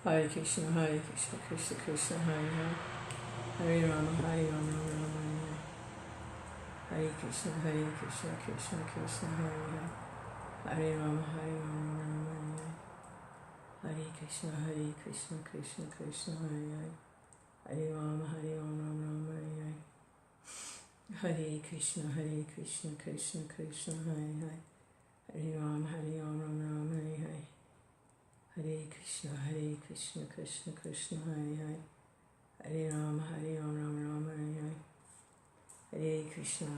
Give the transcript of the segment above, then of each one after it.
Hare Krishna, Krishna Krishna, Hare Hare, Hare Rama, Rama Rama, Hare Krishna, Krishna Krishna, Hare Hare, Hare Rama, Rama, Hare Krishna, Krishna Krishna, Hare Hare, Hare Rama, Rama, Hare Krishna, Krishna Krishna, Hare Hare, Hare Rama, Rama, Hare Hare. Hare Krishna, Krishna Krishna, Hare Hare, Hare Rama, Rama, Hare Hare, Hare Krishna,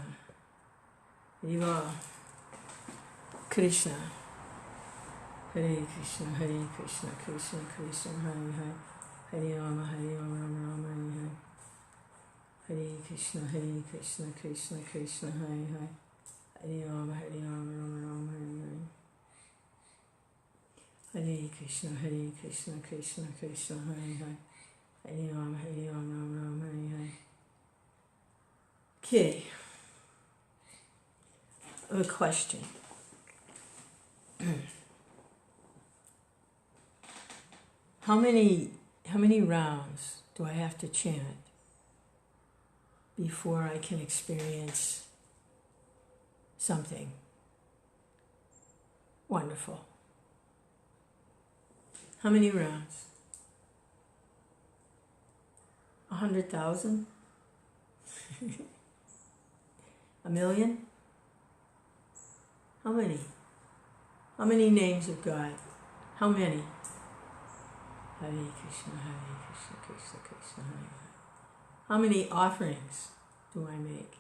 Hare Krishna, Hare Krishna, Krishna Krishna, Hare Hare, Hare Rama, Rama, Hare Hare, Hare Krishna, Krishna Krishna, Hare Hare, Hare Rama, Rama, Hare Hare. Hare Krishna, Krishna Krishna, Hare Hare, Hare Rama, Rama, Hare Hare. Okay, I have a question. How many rounds do I have to chant before I can experience something wonderful? How many rounds? 100,000? 1,000,000? How many? How many names of God? How many? Hare Krishna, Krishna Krishna, Hare Hare. How many offerings do I make?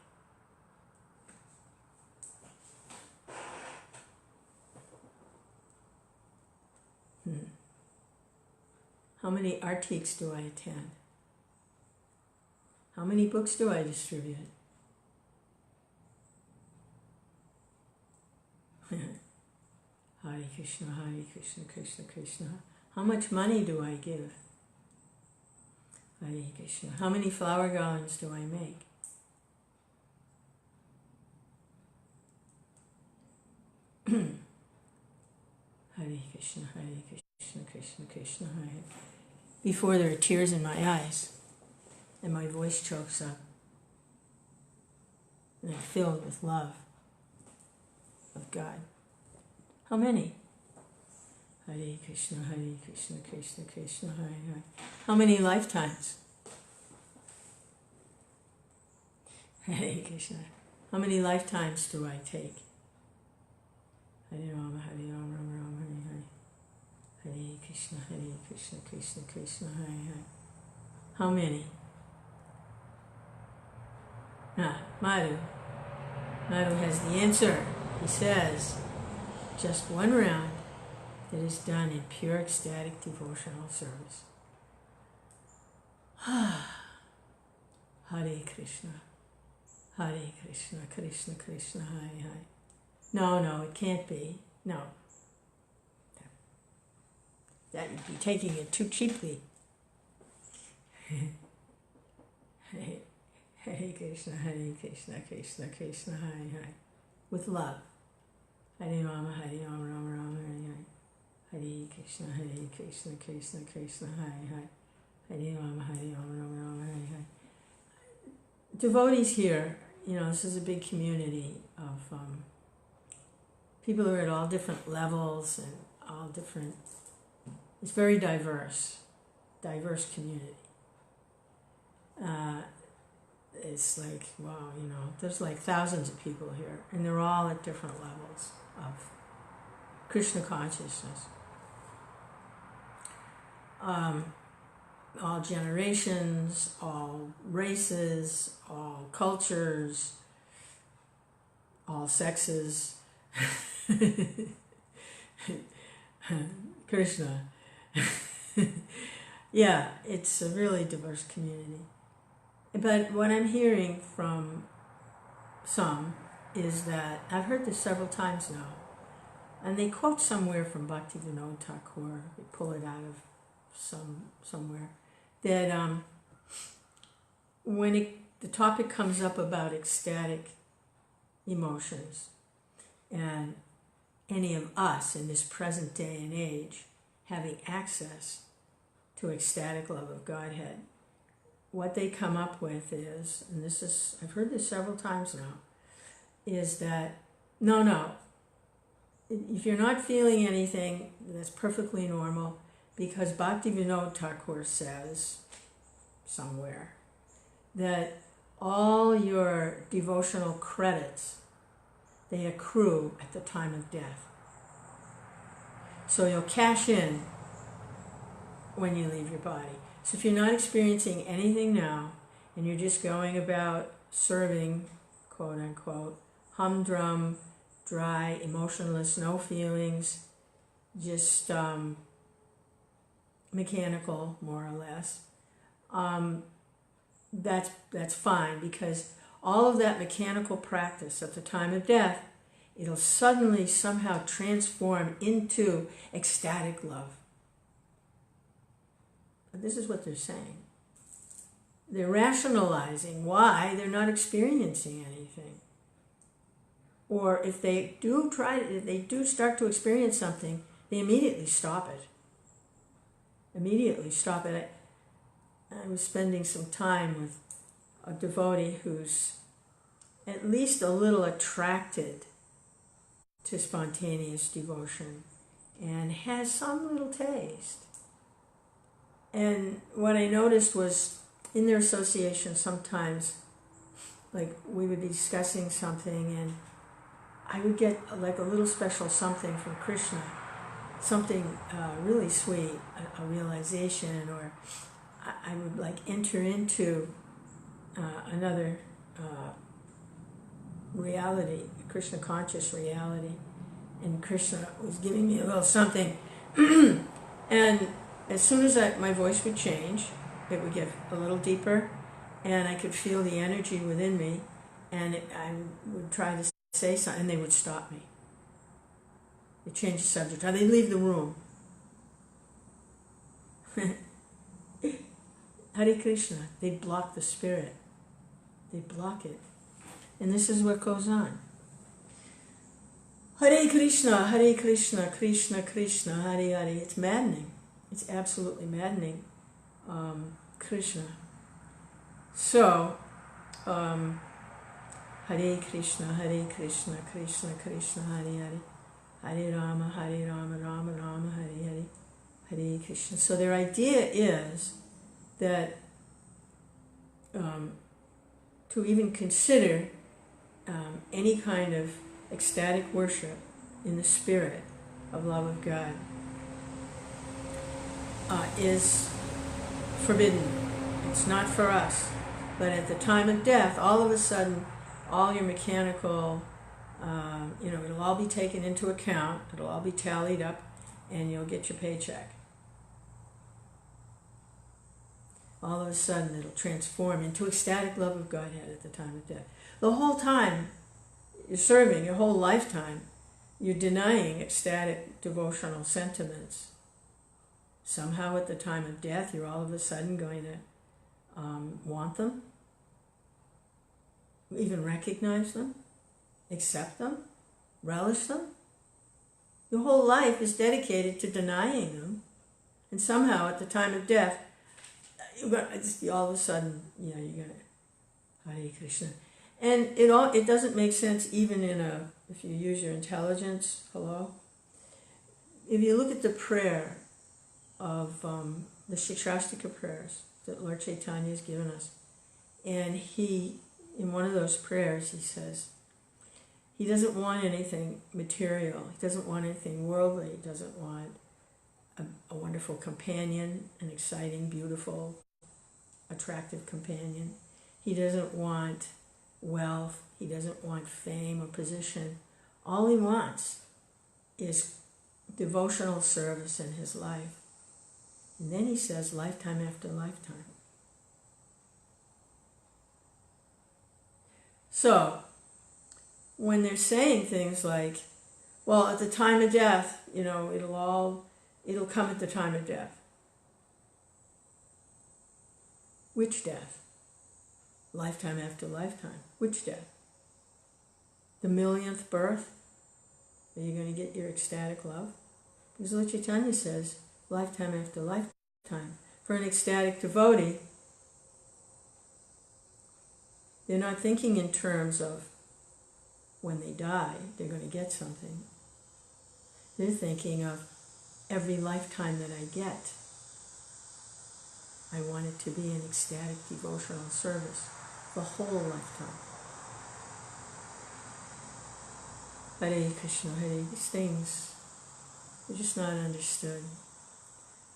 How many artiques do I attend? How many books do I distribute? Hare Krishna, Krishna Krishna. How much money do I give? Hare Krishna. How many flower garlands do I make? Hare Krishna, Krishna Krishna, Hare Hare. Before there are tears in my eyes and my voice chokes up and I'm filled with love of God. How many? Hare Krishna, Krishna Krishna, Hare Hare. How many lifetimes? Hare Krishna. How many lifetimes do I take? Hare Rama, Rama, Hare Hare. Hare Krishna, Krishna Krishna, Hare Hare. How many? Madhu. Madhu has the answer. He says, just one round that is done in pure ecstatic devotional service. Hare Krishna, Krishna Krishna, Hare Hare. No, it can't be. No. That you'd be taking it too cheaply. Hare Krishna, Krishna Krishna, Hare Hare. With love. Hare Rama, Rama, Hare Hare. Hare Krishna, Krishna Krishna, Hare Hare. Hare Rama, Rama, Hare Hare. Devotees here, this is a big community of people who are at all different levels and all different. It's very diverse community. It's like, wow, there's like thousands of people here, and they're all at different levels of Krishna consciousness. All generations, all races, all cultures, all sexes. Krishna. Yeah, it's a really diverse community. But what I'm hearing from some is that, I've heard this several times now, and they quote somewhere from Bhaktivinoda Thakur, they pull it out of somewhere, that when the topic comes up about ecstatic emotions, and any of us in this present day and age having access to ecstatic love of Godhead, what they come up with is, and this is, I've heard this several times now, is that, no, if you're not feeling anything, that's perfectly normal, because Bhaktivinoda Thakur says somewhere that all your devotional credits, they accrue at the time of death. So you'll cash in when you leave your body. So if you're not experiencing anything now, and you're just going about serving, quote unquote, humdrum, dry, emotionless, no feelings, just mechanical, more or less, that's fine, because all of that mechanical practice at the time of death, it'll suddenly somehow transform into ecstatic love. But this is what they're saying. They're rationalizing why they're not experiencing anything. Or if they do start to experience something, they immediately stop it. I was spending some time with a devotee who's at least a little attracted to spontaneous devotion and has some little taste. And what I noticed was in their association sometimes, like we would be discussing something and I would get like a little special something from Krishna, something really sweet, a realization, or I would like enter into another reality, Krishna conscious reality, and Krishna was giving me a little something, and as soon as my voice would change, it would get a little deeper, and I could feel the energy within me, and I would try to say something, and they would stop me. They change the subject, or they'd leave the room. Hare Krishna, they'd block the spirit. They'd block it. And this is what goes on. Hare Krishna, Krishna Krishna, Hare Hare. It's maddening. It's absolutely maddening. Krishna. So, Hare Krishna, Krishna Krishna, Hare Hare. Hare Rama, Rama Rama, Hare Hare. Hare Krishna. So their idea is that to even consider any kind of ecstatic worship in the spirit of love of God is forbidden. It's not for us. But at the time of death, all of a sudden, all your mechanical, it'll all be taken into account, it'll all be tallied up, and you'll get your paycheck. All of a sudden, it'll transform into ecstatic love of Godhead at the time of death. The whole time you're serving, your whole lifetime, you're denying ecstatic devotional sentiments. Somehow at the time of death, you're all of a sudden going to want them, even recognize them, accept them, relish them. Your whole life is dedicated to denying them, and somehow at the time of death, all of a sudden, you're going to Hare Krishna. And it doesn't make sense even if you use your intelligence, If you look at the prayer of the Ecstatic prayers that Lord Chaitanya has given us, and in one of those prayers, he says, he doesn't want anything material, he doesn't want anything worldly, he doesn't want a wonderful companion, an exciting, beautiful, attractive companion. He doesn't want wealth, he doesn't want fame or position. All he wants is devotional service in his life. And then he says, lifetime after lifetime. So, when they're saying things like, well, at the time of death, it'll come at the time of death. Which death? Lifetime after lifetime. Which death? The millionth birth? Are you going to get your ecstatic love? Because Lord Chaitanya says, lifetime after lifetime. For an ecstatic devotee, they're not thinking in terms of when they die, they're going to get something. They're thinking of every lifetime that I get. I want it to be an ecstatic devotional service, the whole lifetime. Hare Krishna, Hare, these things are just not understood.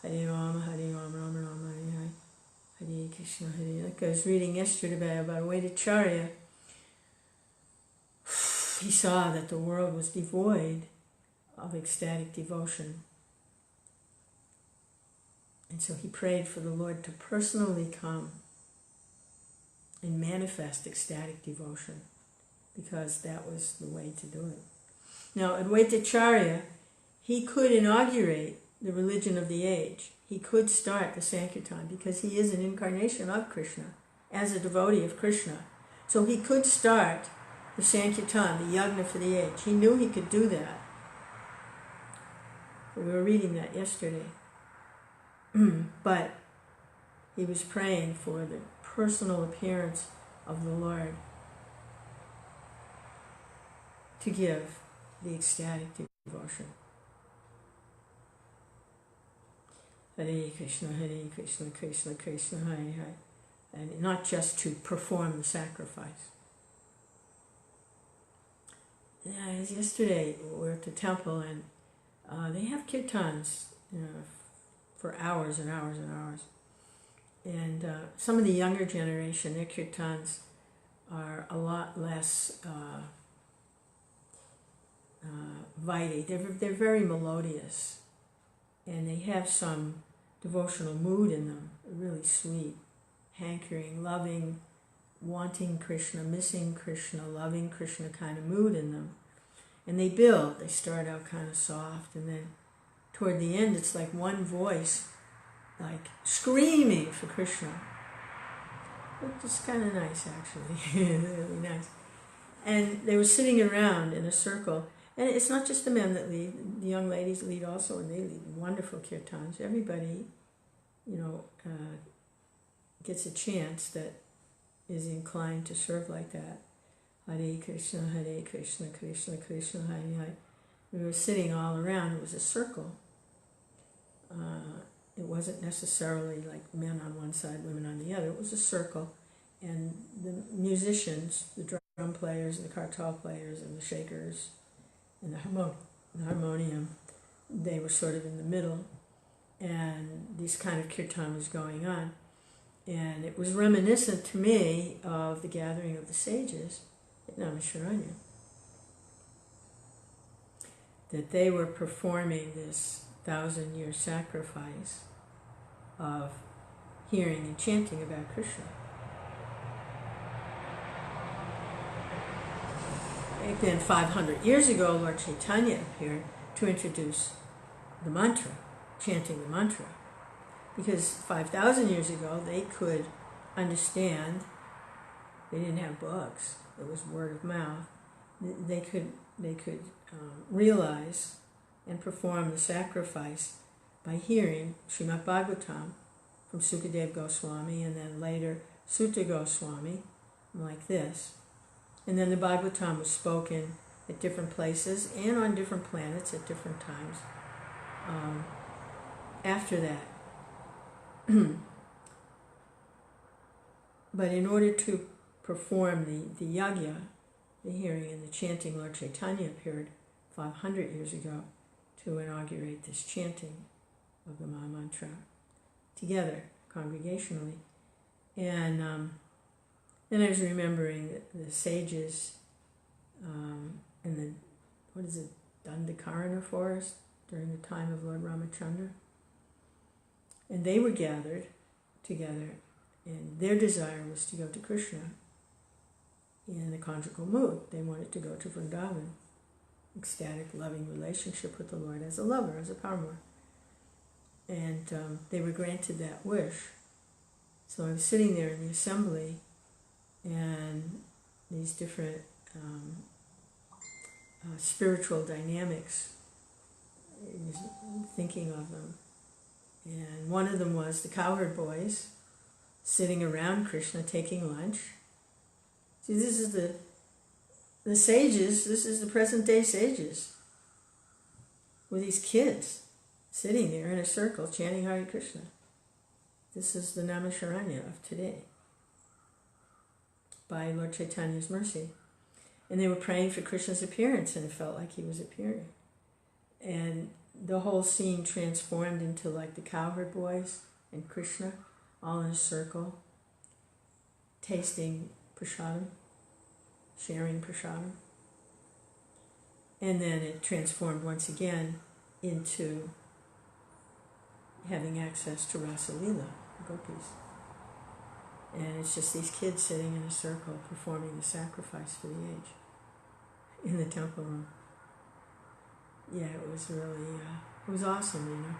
Hare Rama, Hare Rama, Rama Rama, Hare Hare. Hare Krishna, Hare. Like I was reading yesterday about Vedacharya. He saw that the world was devoid of ecstatic devotion. And so he prayed for the Lord to personally come and manifest ecstatic devotion, because that was the way to do it. Now, Advaitacharya, he could inaugurate the religion of the age. He could start the Sankirtan, because he is an incarnation of Krishna, as a devotee of Krishna. So he could start the Sankirtan, the yajna for the age. He knew he could do that. We were reading that yesterday. But he was praying for the personal appearance of the Lord to give the ecstatic devotion. Hare Krishna, Hare Krishna, Krishna Krishna, Hare Hare. And not just to perform the sacrifice. Yesterday we were at the temple, and they have kirtans, for hours and hours and hours. And some of the younger generation, their kirtans are a lot less vaidhi. They're very melodious, and they have some devotional mood in them, really sweet, hankering, loving, wanting Krishna, missing Krishna, loving Krishna kind of mood in them. And they build. They start out kind of soft, and then toward the end it's like one voice, like screaming for Krishna. It's kind of nice, actually. Really nice. And they were sitting around in a circle. And it's not just the men that lead. The young ladies lead also, and they lead wonderful kirtans. Everybody, gets a chance that is inclined to serve like that. Hare Krishna, Hare Krishna, Krishna Krishna, Hare Hare. We were sitting all around. It was a circle. It wasn't necessarily like men on one side, women on the other. It was a circle. And the musicians, the drum players, and the kartal players, and the shakers, and the harmonium, they were sort of in the middle. And this kind of kirtan was going on. And it was reminiscent to me of the gathering of the sages at Naimisharanya. That they were performing this 1,000-year sacrifice of hearing and chanting about Krishna. Back then, 500 years ago, Lord Chaitanya appeared to introduce the mantra, chanting the mantra. Because 5,000 years ago, they could understand. They didn't have books. It was word of mouth. They could realize and perform the sacrifice by hearing Srimad Bhagavatam from Sukadev Goswami, and then later Sutta Goswami, like this. And then the Bhagavatam was spoken at different places and on different planets at different times after that. But in order to perform the yajna, the hearing and the chanting, Lord Chaitanya appeared 500 years ago to inaugurate this chanting of the Maha Mantra together, congregationally. And then I was remembering the sages in the, Dandakarana forest during the time of Lord Ramachandra. And they were gathered together, and their desire was to go to Krishna in the conjugal mood. They wanted to go to Vrindavan, ecstatic, loving relationship with the Lord as a lover, as a paramour. And they were granted that wish. So I was sitting there in the assembly, and these different spiritual dynamics, thinking of them. And And one of them was the cowherd boys sitting around Krishna taking lunch. See, this is the sages, this is the present day sages, with these kids sitting there in a circle chanting Hare Krishna. This is the Namasharanya of today, by Lord Chaitanya's mercy. And they were praying for Krishna's appearance, and it felt like he was appearing. And the whole scene transformed into like the cowherd boys and Krishna all in a circle, tasting prasadam, sharing prasadam. And then it transformed once again into having access to Rasa Leela, gopis. And it's just these kids sitting in a circle performing the sacrifice for the age in the temple room. Yeah, it was really, it was awesome, you know.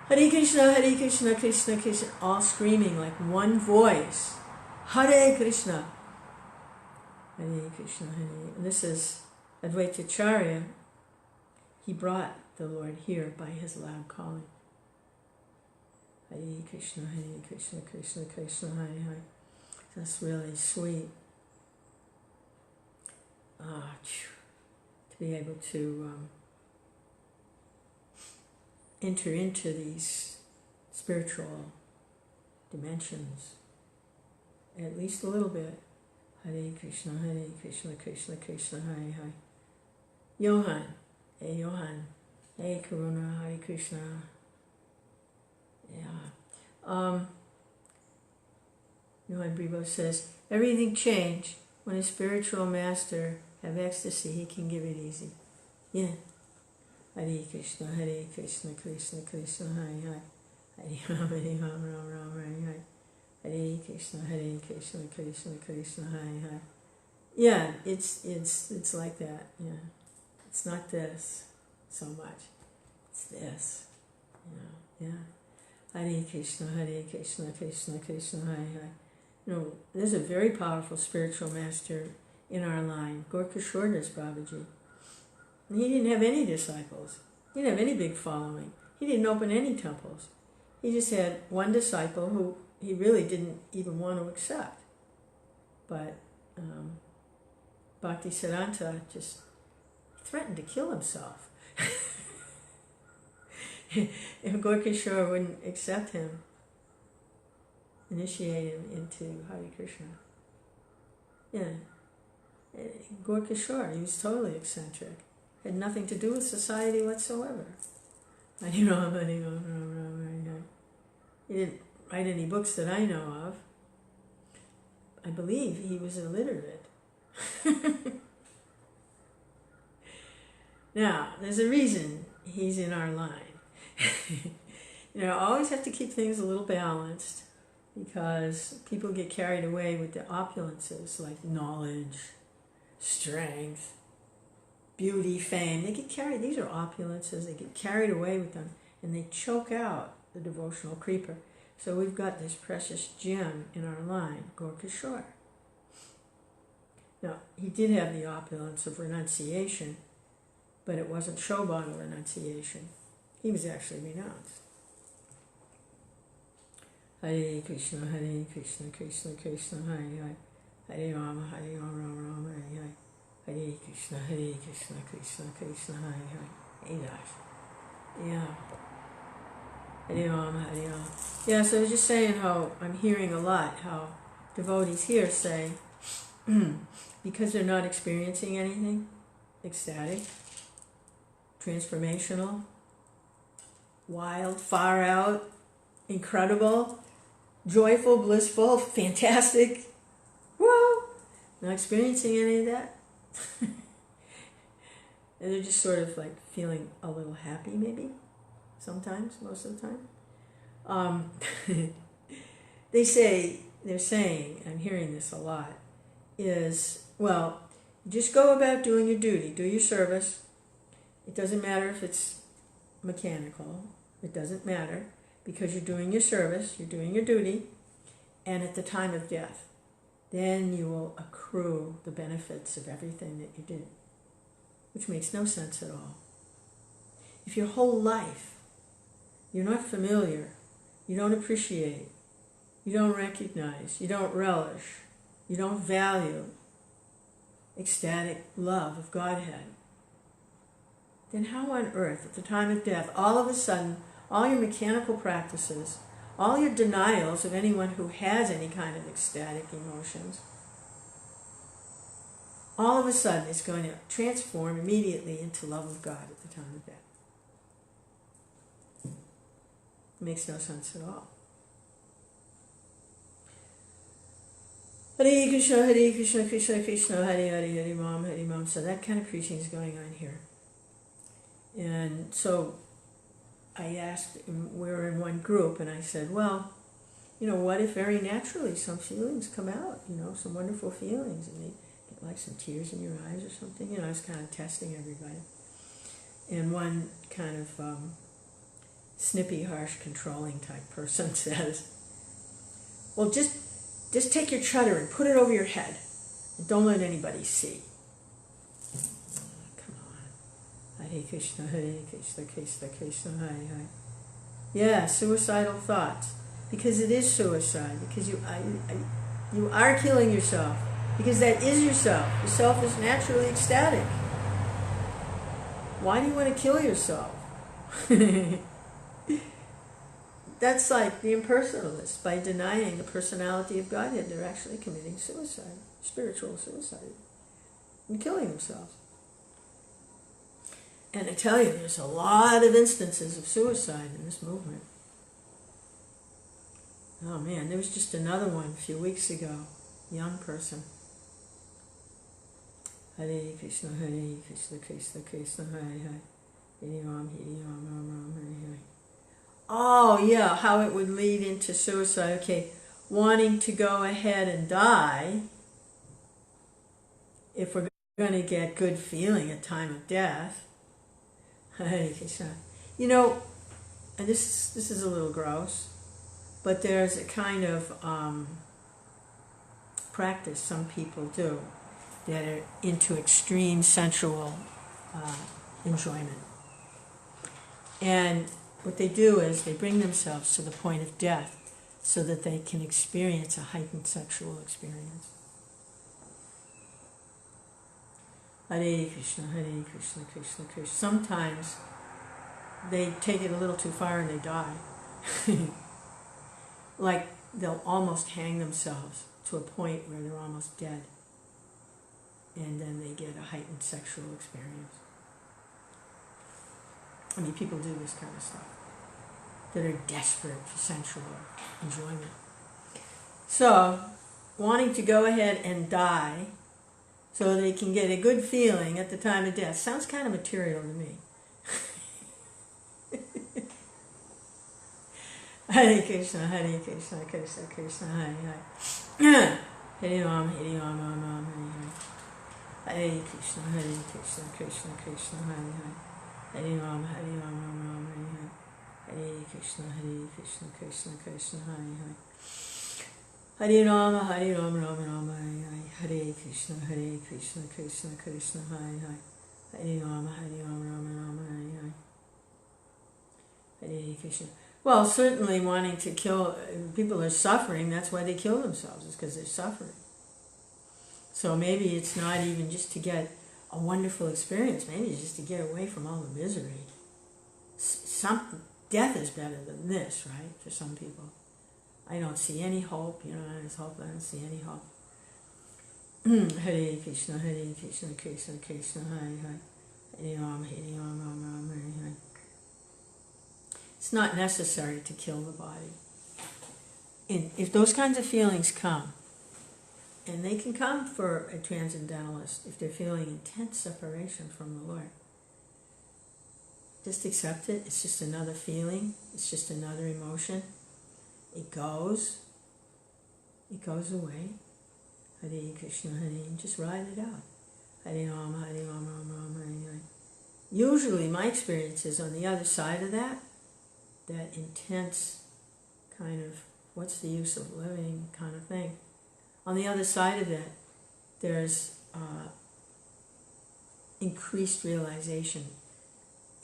Hare Krishna, Krishna Krishna, all screaming like one voice. Hare Krishna, Hare Krishna, Hare. And this is Advaitacharya. He brought the Lord here by his loud calling. Hare Krishna, Krishna Krishna, Hare Hare. That's really sweet. To be able to enter into these spiritual dimensions, at least a little bit. Hare Krishna, Krishna Krishna, Hare Hare. Johan, hey Johan, hey Karuna, Hare Krishna. Yeah. Johan Bribo says, everything changed when a spiritual master have ecstasy, he can give it easy. Yeah. Hare Krishna, Krishna Krishna, Hare Hare. Hare Ram, Ram, Hare Hare. Hare Krishna, Krishna Krishna, Hare Hare. Yeah, it's like that. Yeah, it's not this so much. It's this. Yeah. Hare Krishna, Krishna Krishna, Hare Hare. You know, there's a very powerful spiritual master in our line, Gorkashordas Babaji. And he didn't have any disciples. He didn't have any big following. He didn't open any temples. He just had one disciple who he really didn't even want to accept. But Bhakti Siddhanta just threatened to kill himself if Gorkashore wouldn't accept him, initiate him into Hare Krishna. Yeah. Gorkashore, he was totally eccentric. Had nothing to do with society whatsoever. Hare Ram, Hare Ram. He didn't write any books that I know of. I believe he was illiterate. Now, there's a reason he's in our line. You know, I always have to keep things a little balanced, because people get carried away with the opulences like knowledge, strength, beauty, fame. They get carried, these are opulences, they get carried away with them, and they choke out the devotional creeper. So we've got this precious gem in our line, Gorkashore. Now, he did have the opulence of renunciation, but it wasn't Shobana renunciation. He was actually renounced. Hare Krishna, Krishna Krishna, Hare Hare. Hare Rama, Ram, Hare Hare. Hare Krishna, Krishna Krishna, Hare Hare. Hey gosh. Yeah. Hare Rama, Hare Rama. Yeah, so I was just saying how I'm hearing a lot how devotees here say, because they're not experiencing anything ecstatic, transformational, wild, far out, incredible, joyful, blissful, fantastic, whoa, not experiencing any of that. And they're just sort of like feeling a little happy maybe, sometimes, most of the time. They're saying, I'm hearing this a lot, is, well, just go about doing your duty, do your service. It doesn't matter if it's mechanical, it doesn't matter, because you're doing your service, you're doing your duty, and at the time of death, then you will accrue the benefits of everything that you did, which makes no sense at all. If your whole life You're not familiar. You don't appreciate. You don't recognize. You don't relish. You don't value ecstatic love of Godhead. Then how on earth, at the time of death, all of a sudden, all your mechanical practices, all your denials of anyone who has any kind of ecstatic emotions, all of a sudden it's going to transform immediately into love of God at the time of death. It makes no sense at all. Hare Krishna, Krishna Krishna, Hare Hare, Hare Ram, Hare Ram. So that kind of preaching is going on here. And so I asked, we were in one group, and I said, well, what if very naturally some feelings come out, some wonderful feelings, and they get like some tears in your eyes or something. I was kind of testing everybody. And one kind of snippy, harsh, controlling type person says, well, just take your chudder and put it over your head, and don't let anybody see. Come on. Hare Krishna, Krishna Krishna, Hare Hare. Yeah, suicidal thoughts. Because it is suicide. Because you are killing yourself. Because that is yourself. The self is naturally ecstatic. Why do you want to kill yourself? That's like the impersonalists. By denying the personality of Godhead, they're actually committing suicide, spiritual suicide, and killing themselves. And I tell you, there's a lot of instances of suicide in this movement. Oh man, there was just another one a few weeks ago, young person. Hare Krishna, Krishna Krishna, Hare Hare. Hare Ram, Ram, Hare Hare. Oh yeah, how it would lead into suicide. Okay, wanting to go ahead and die, if we're going to get good feeling at time of death. Hare Krishna. And this is a little gross, but there's a kind of practice some people do that are into extreme sensual enjoyment. And what they do is they bring themselves to the point of death so that they can experience a heightened sexual experience. Hare Krishna, Krishna Krishna. Sometimes they take it a little too far and they die. Like they'll almost hang themselves to a point where they're almost dead. And then they get a heightened sexual experience. People do this kind of stuff that are desperate for sensual enjoyment. So, wanting to go ahead and die so they can get a good feeling at the time of death sounds kind of material to me. Hare Krishna, Krishna Krishna, Hare Hare. Hare Ram, Ram, Hare Hare. Hare Krishna, Krishna Krishna, Hare Hare. Hare Ram, Ram, Hare Hare. Hare Krishna, Krishna Krishna, Hare Hare. Hare Ram, Ram, Hare Hare. Hare Krishna, Krishna Krishna, Hare Hare. Hare Ram, Ram, Hare Hare. Hare Krishna. Well, certainly wanting to kill, people are suffering, that's why they kill themselves, is because they're suffering. So maybe it's not even just to get a wonderful experience, maybe it's just to get away from all the misery. Death is better than this, right, for some people. I don't see any hope, there's hope, I don't see any hope. Hare Krishna, Krishna Krishna, Hare Hare. Hare Ram, Ram, Hare Hare. It's not necessary to kill the body. And if those kinds of feelings come, and they can come for a transcendentalist if they're feeling intense separation from the Lord, just accept it. It's just another feeling. It's just another emotion. It goes away. Hare Krishna, Hare, just ride it out. Hare Ram, Ram, Hare Hare. Usually my experience is on the other side of that intense kind of what's the use of living kind of thing. On the other side of that, there's increased realization,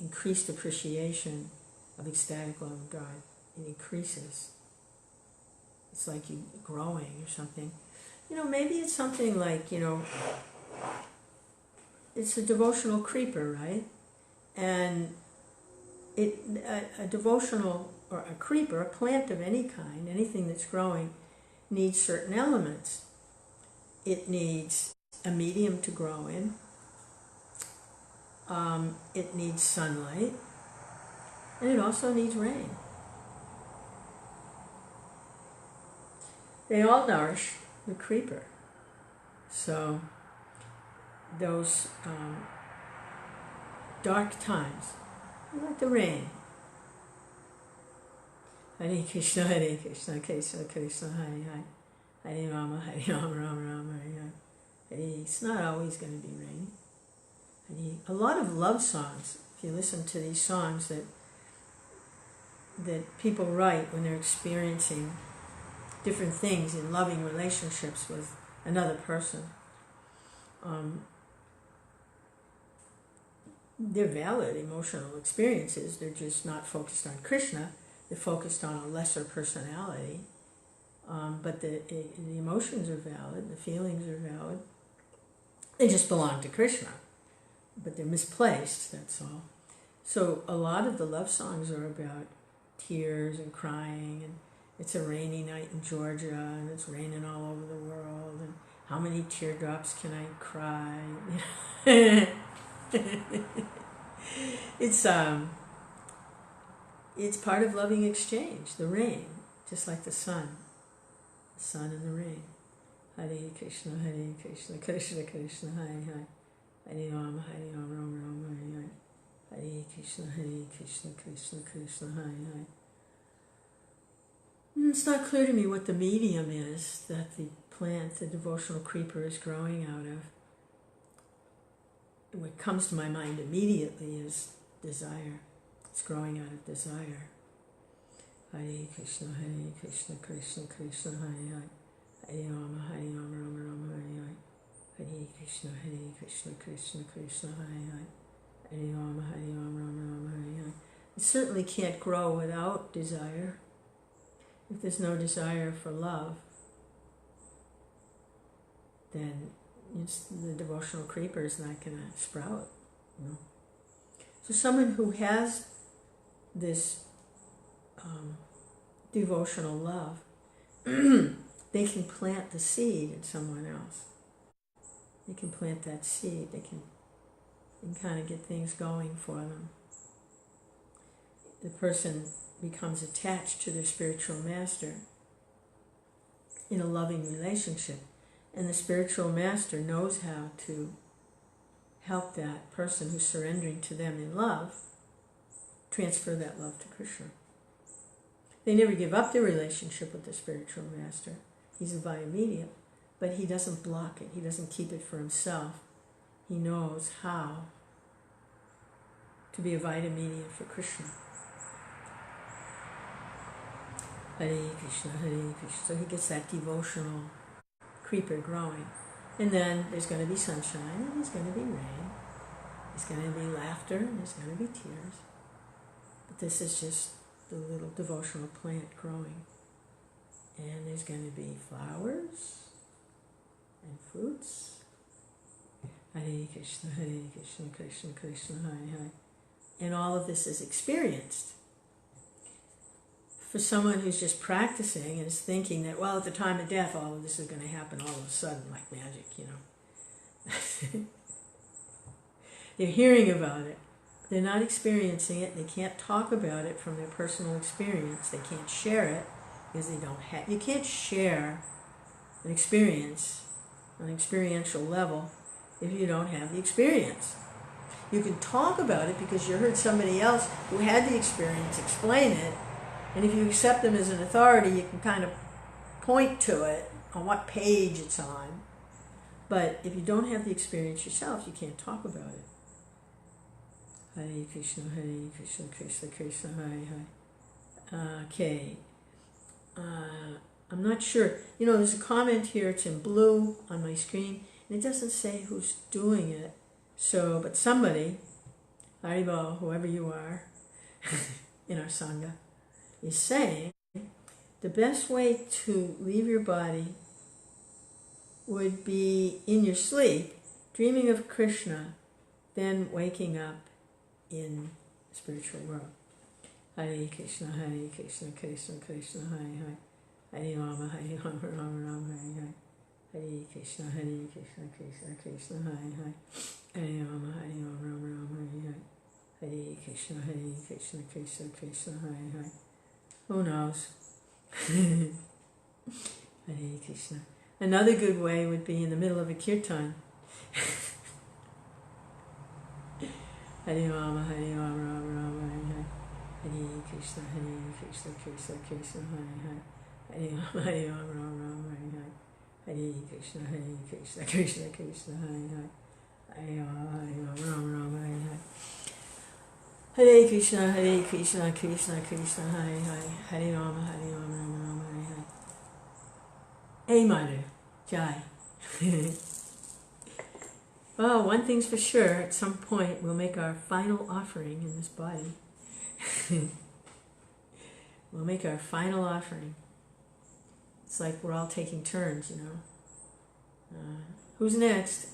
increased appreciation of ecstatic love of God. It increases. It's like you growing or something. Maybe it's something like, it's a devotional creeper, right? And a devotional, or a creeper, a plant of any kind, anything that's growing, needs certain elements. It needs a medium to grow in. It needs sunlight. And it also needs rain. They all nourish the creeper. So those dark times, like the rain. Hare Krishna, Krishna Krishna, Hare Hare. Hare Rama, Rama Rama, Hare Hare. It's not always going to be rainy. A lot of love songs, if you listen to these songs that people write when they're experiencing different things in loving relationships with another person, they're valid emotional experiences. They're just not focused on Krishna. They're focused on a lesser personality. But the emotions are valid. The feelings are valid. They just belong to Krishna. But they're misplaced, that's all. So a lot of the love songs are about tears and crying, and it's a rainy night in Georgia, and it's raining all over the world, and how many teardrops can I cry? It's part of loving exchange, the rain, just like the sun and the rain. Hare Krishna, Krishna Krishna, Hare Hare. Hare Rama, Rama Rama, Hare Hare. Hare Krishna, Krishna Krishna, Hare Hare. It's not clear to me what the medium is that the plant, the devotional creeper, is growing out of. What comes to my mind immediately is desire. It's growing out of desire. Hare Krishna, Krishna Krishna, Hare Hare. Hare Rama, Rama Rama, Hare Hare. Hare Krishna, Krishna Krishna, Hare Hare. Hare Rama, Rama Rama, Hare Hare. It certainly can't grow without desire. If there's no desire for love, then the devotional creeper is not going to sprout. So someone who has this devotional love, they can plant the seed in someone else. They can plant that seed. They can kind of get things going for them. The person becomes attached to their spiritual master in a loving relationship, and the spiritual master knows how to help that person who's surrendering to them in love transfer that love to Krishna. They never give up their relationship with the spiritual master. He's a via media, but he doesn't block it. He doesn't keep it for himself. He knows how to be a vita media for Krishna. Hare Krishna, Hare Krishna. So he gets that devotional creeper growing. And then there's going to be sunshine, and there's going to be rain. There's going to be laughter, and there's going to be tears. But this is just the little devotional plant growing. And there's going to be flowers and fruits. Hare Krishna, Krishna Krishna, Hare Hare. And all of this is experienced. For someone who's just practicing and is thinking that, well, at the time of death, all of this is going to happen all of a sudden, like magic, They're hearing about it. They're not experiencing it. They can't talk about it from their personal experience. They can't share it because they don't have... You can't share an experience on an experiential level if you don't have the experience. You can talk about it because you heard somebody else who had the experience explain it. And if you accept them as an authority, you can kind of point to it on what page it's on. But if you don't have the experience yourself, you can't talk about it. Hare Krishna, Krishna Krishna, Hare Hare. Okay. I'm not sure. There's a comment here. It's in blue on my screen. And it doesn't say who's doing it. So, but somebody, Haribo, whoever you are, in our Sangha, is saying the best way to leave your body would be in your sleep, dreaming of Krishna, then waking up in the spiritual world. Hare Krishna, Krishna Krishna, Hare Hare. Hare Rama, Rama Rama, Hare Hare. Hare Krishna, Krishna Krishna, Hare Hare. Hare Rama, Rama Rama, Hare Hare. Hare Krishna, Krishna Krishna, Hare Hare. Who knows? Hare Krishna. Another good way would be in the middle of a kirtan. Hare Rama, Rama Rama, Hare Hare. Hare Krishna, Krishna Krishna, Hare Hare. Hare Rama, Rama Rama, Hare Hare. Hare Krishna, Krishna Krishna, Hare Hare. Hare Rama, Rama, Hare Hare. Hare Krishna, Krishna Krishna, Hare Hare. Hare Rama, Rama Rama, Hare Hare. Hey, Mother, Jai. Well, one thing's for sure, at some point we'll make our final offering in this body. We'll make our final offering. It's like we're all taking turns, Who's next?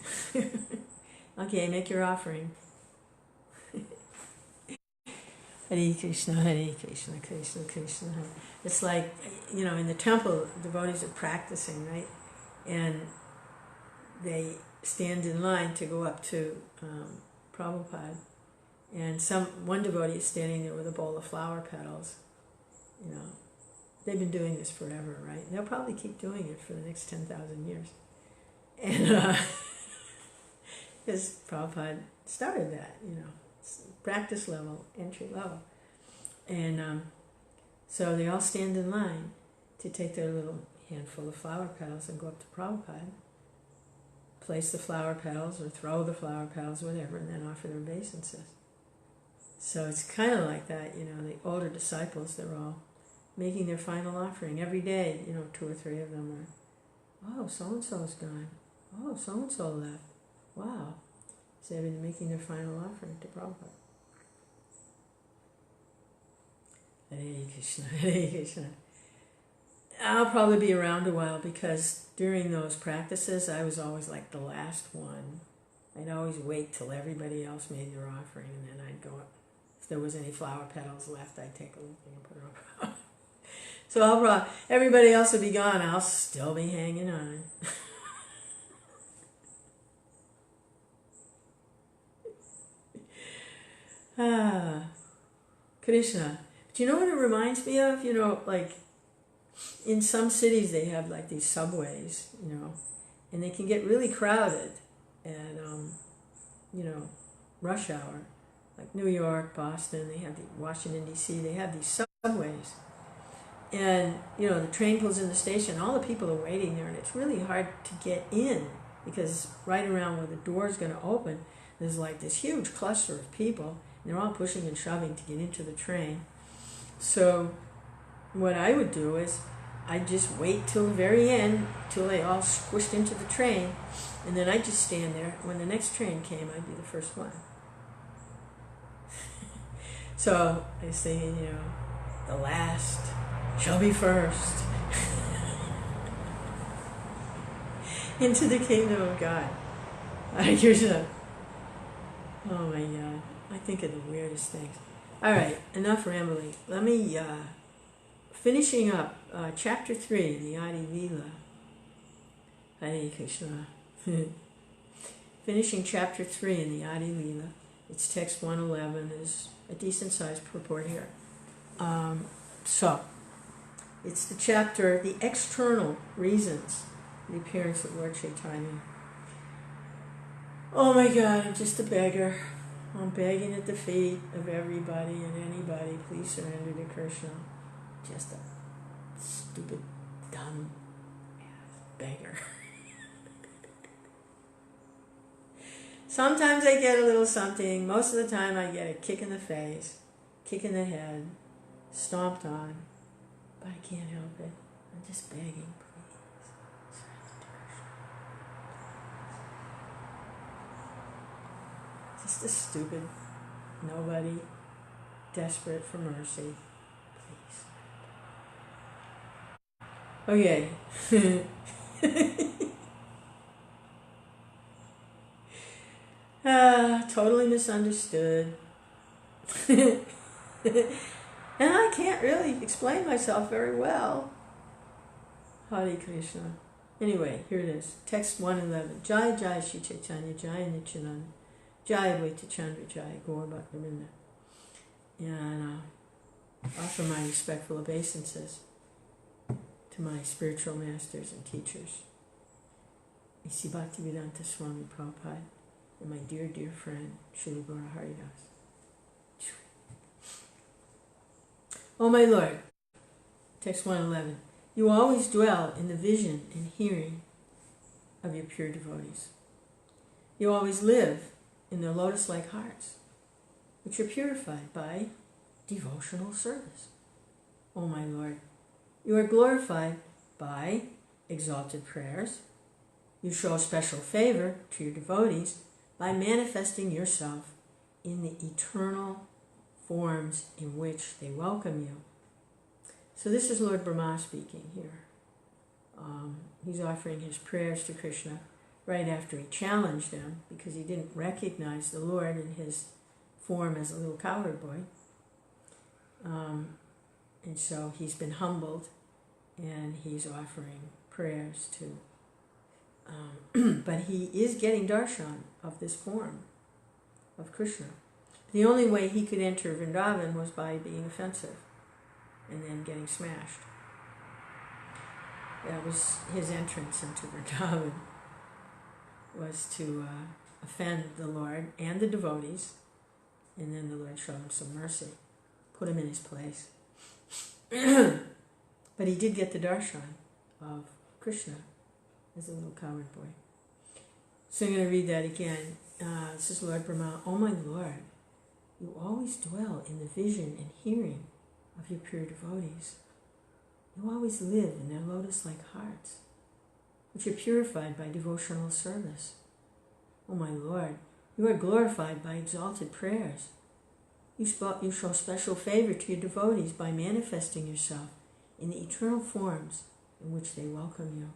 Okay, make your offering. Hare Krishna, Krishna Krishna, Hare. It's like, in the temple, devotees are practicing, right? And they stand in line to go up to Prabhupada. And one devotee is standing there with a bowl of flower petals. They've been doing this forever, right? They'll probably keep doing it for the next 10,000 years. And because Prabhupada started that, practice level, entry level. And so they all stand in line to take their little handful of flower petals and go up to Prabhupada, place the flower petals or throw the flower petals, whatever, and then offer their obeisances. So it's kind of like that, the older disciples, they're all making their final offering every day. 2 or 3 of them are, oh, so-and-so's gone. Oh, so-and-so left. Wow. So they've been making their final offering to Prabhupada. Hare Krishna, Hare Krishna. I'll probably be around a while because during those practices, I was always like the last one. I'd always wait till everybody else made their offering, and then I'd go up. If there was any flower petals left, I'd take a little thing and put it up. So everybody else will be gone. I'll still be hanging on. Krishna. Do you know what it reminds me of? Like in some cities they have like these subways, and they can get really crowded at, rush hour. Like New York, Boston, they have Washington, D.C., they have these subways. And, the train pulls in the station, all the people are waiting there, and it's really hard to get in because right around where the door's going to open, there's like this huge cluster of people, and they're all pushing and shoving to get into the train. So what I would do is I'd just wait till the very end, till they all squished into the train, and then I'd just stand there. When the next train came, I'd be the first one. So I was thinking, the last shall be first into the kingdom of God. Krishna. Oh my God. I think of the weirdest things. All right, enough rambling. Let me, finishing up chapter 3 in the Adi Lila. Hare Krishna. Finishing chapter 3 in the Adi Lila. It's text 111. Is a decent sized purport here. So, it's the chapter, the external reasons, the appearance of Lord Chaitanya. Oh my God, I'm just a beggar. I'm begging at the feet of everybody and anybody, please surrender to Krishna. Just a stupid, dumb beggar. Sometimes I get a little something. Most of the time I get a kick in the face, kick in the head, stomped on. But I can't help it. I'm just begging, please. Surrender to Krishna. Just a stupid nobody desperate for mercy. Please. Okay. Totally misunderstood. And I can't really explain myself very well. Hare Krishna. Anyway, here it is. Text 111. Jai Jai Shri Chaitanya Jai Nityananda Jai Advaita Chandra Jai Gaur Bhaktivinoda. And offer my respectful obeisances to my spiritual masters and teachers. A.C. Bhaktivedanta Swami Prabhupada and my dear, dear friend, Srila Gaura Haridas. Oh my Lord, text 111, you always dwell in the vision and hearing of your pure devotees. You always live in their lotus-like hearts, which are purified by devotional service. Oh my Lord, you are glorified by exalted prayers. You show special favor to your devotees by manifesting yourself in the eternal forms in which they welcome you. So this is Lord Brahma speaking here. He's offering his prayers to Krishna right after he challenged him because he didn't recognize the Lord in his form as a little cowherd boy. And so he's been humbled and he's offering prayers to but he is getting darshan of this form of Krishna. The only way he could enter Vrindavan was by being offensive and then getting smashed. That was his entrance into Vrindavan, was to offend the Lord and the devotees, and then the Lord showed him some mercy, put him in his place. But he did get the darshan of Krishna as a little cowherd boy. So I'm going to read that again. This is Lord Brahma. Oh my Lord, you always dwell in the vision and hearing of your pure devotees. You always live in their lotus-like hearts, which are purified by devotional service. Oh my Lord, you are glorified by exalted prayers. You show special favor to your devotees by manifesting yourself in the eternal forms in which they welcome you.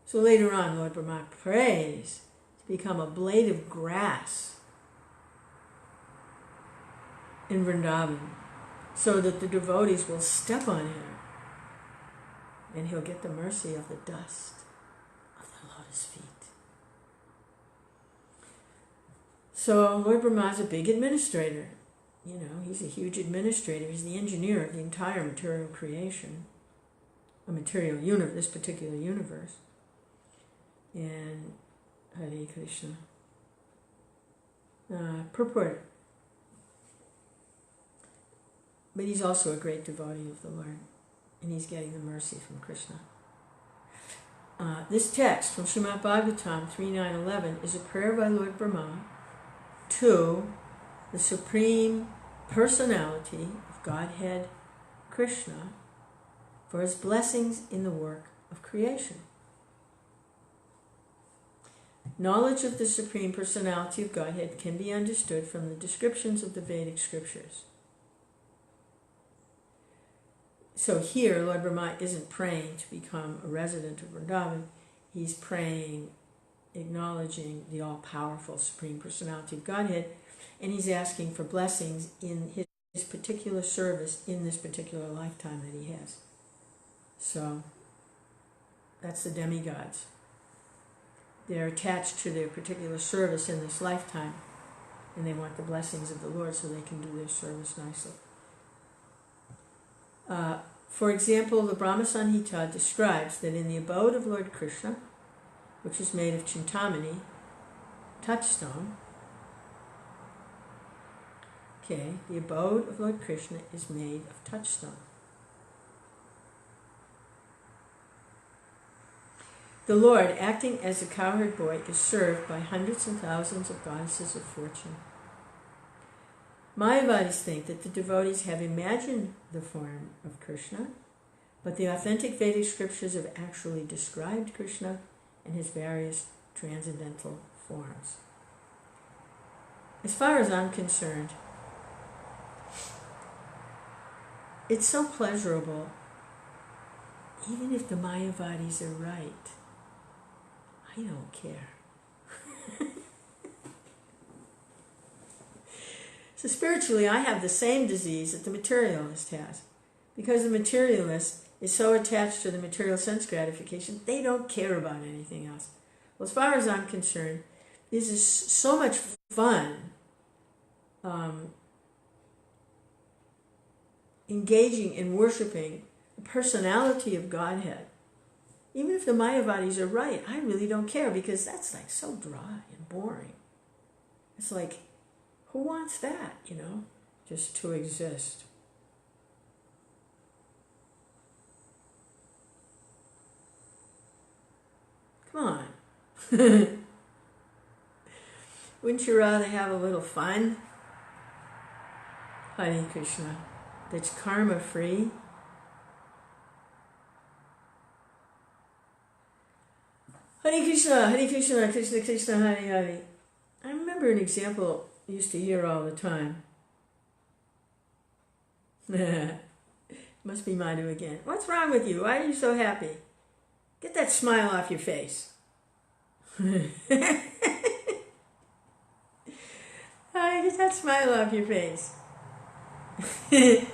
So later on, Lord Brahma prays to become a blade of grass in Vrindavan so that the devotees will step on him and he'll get the mercy of the dust of the lotus feet. So Lord Brahma is a big administrator. You know, he's a huge administrator. He's the engineer of the entire material creation, a material universe, this particular universe. And Hare Krishna. Purport. But he's also a great devotee of the Lord, and he's getting the mercy from Krishna. This text from Srimad Bhagavatam 3.9.11 is a prayer by Lord Brahma to the Supreme Personality of Godhead, Krishna, for his blessings in the work of creation. Knowledge of the Supreme Personality of Godhead can be understood from the descriptions of the Vedic scriptures. So here, Lord Brahma isn't praying to become a resident of Vrindavan. He's praying, acknowledging the all-powerful Supreme Personality of Godhead, and he's asking for blessings in his particular service in this particular lifetime that he has. So that's the demigods. They're attached to their particular service in this lifetime, and they want the blessings of the Lord so they can do their service nicely. For example, the Brahma Samhita describes that in the abode of Lord Krishna, which is made of Chintamani, touchstone, the abode of Lord Krishna is made of touchstone. The Lord, acting as a cowherd boy, is served by hundreds and thousands of goddesses of fortune. Mayavadis think that the devotees have imagined the form of Krishna, but the authentic Vedic scriptures have actually described Krishna and his various transcendental forms. As far as I'm concerned, it's so pleasurable, even if the Mayavadis are right. I don't care. So spiritually, I have the same disease that the materialist has. Because the materialist is so attached to the material sense gratification, they don't care about anything else. Well, as far as I'm concerned, this is so much fun engaging in worshiping the personality of Godhead. Even if the Mayavadis are right, I really don't care, because that's like so dry and boring. It's like, who wants that, just to exist? Come on. Wouldn't you rather have a little fun? Hare Krishna. That's karma free. Hare Krishna, Hare Krishna, Krishna Krishna, Hare Hare. I remember an example I used to hear all the time. Must be Madhu again. What's wrong with you? Why are you so happy? Get that smile off your face. Get that smile off your face. You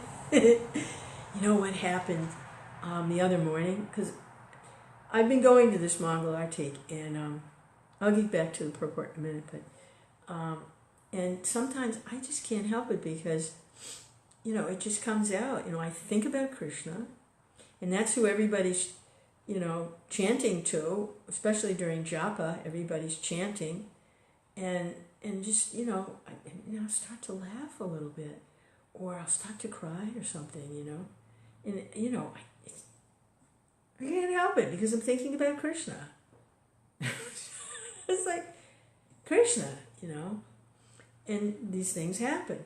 know what happened the other morning? Because I've been going to this Mongol Arctic, and I'll get back to the purport in a minute, but and sometimes I just can't help it, because it just comes out. I think about Krishna, and that's who everybody's chanting to, especially during japa. Everybody's chanting, and just I start to laugh a little bit, or I'll start to cry or something, and I can't help it, because I'm thinking about Krishna. It's like Krishna, and these things happen.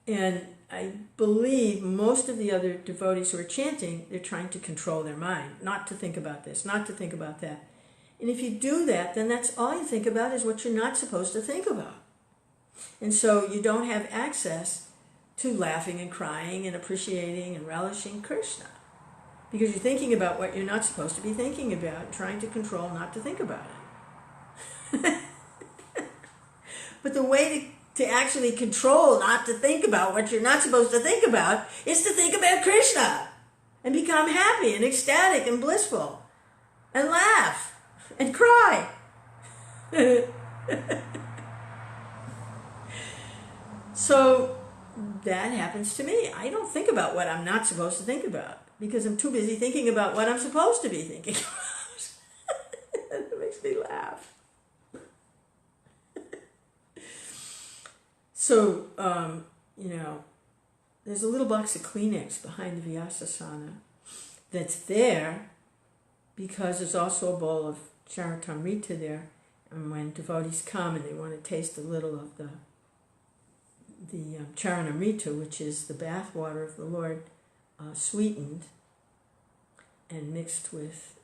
And I believe most of the other devotees who are chanting, they're trying to control their mind, not to think about this, not to think about that. And if you do that, then that's all you think about, is what you're not supposed to think about. And so you don't have access to laughing and crying and appreciating and relishing Krishna, because you're thinking about what you're not supposed to be thinking about, trying to control not to think about it. But the way to actually control not to think about what you're not supposed to think about is to think about Krishna and become happy and ecstatic and blissful and laugh and cry. So that happens to me. I don't think about what I'm not supposed to think about, because I'm too busy thinking about what I'm supposed to be thinking about. It makes me laugh. So, there's a little box of Kleenex behind the Vyasasana that's there because there's also a bowl of Charitamrita there. And when devotees come and they want to taste a little of the Charanamrita, which is the bath water of the Lord, sweetened and mixed with,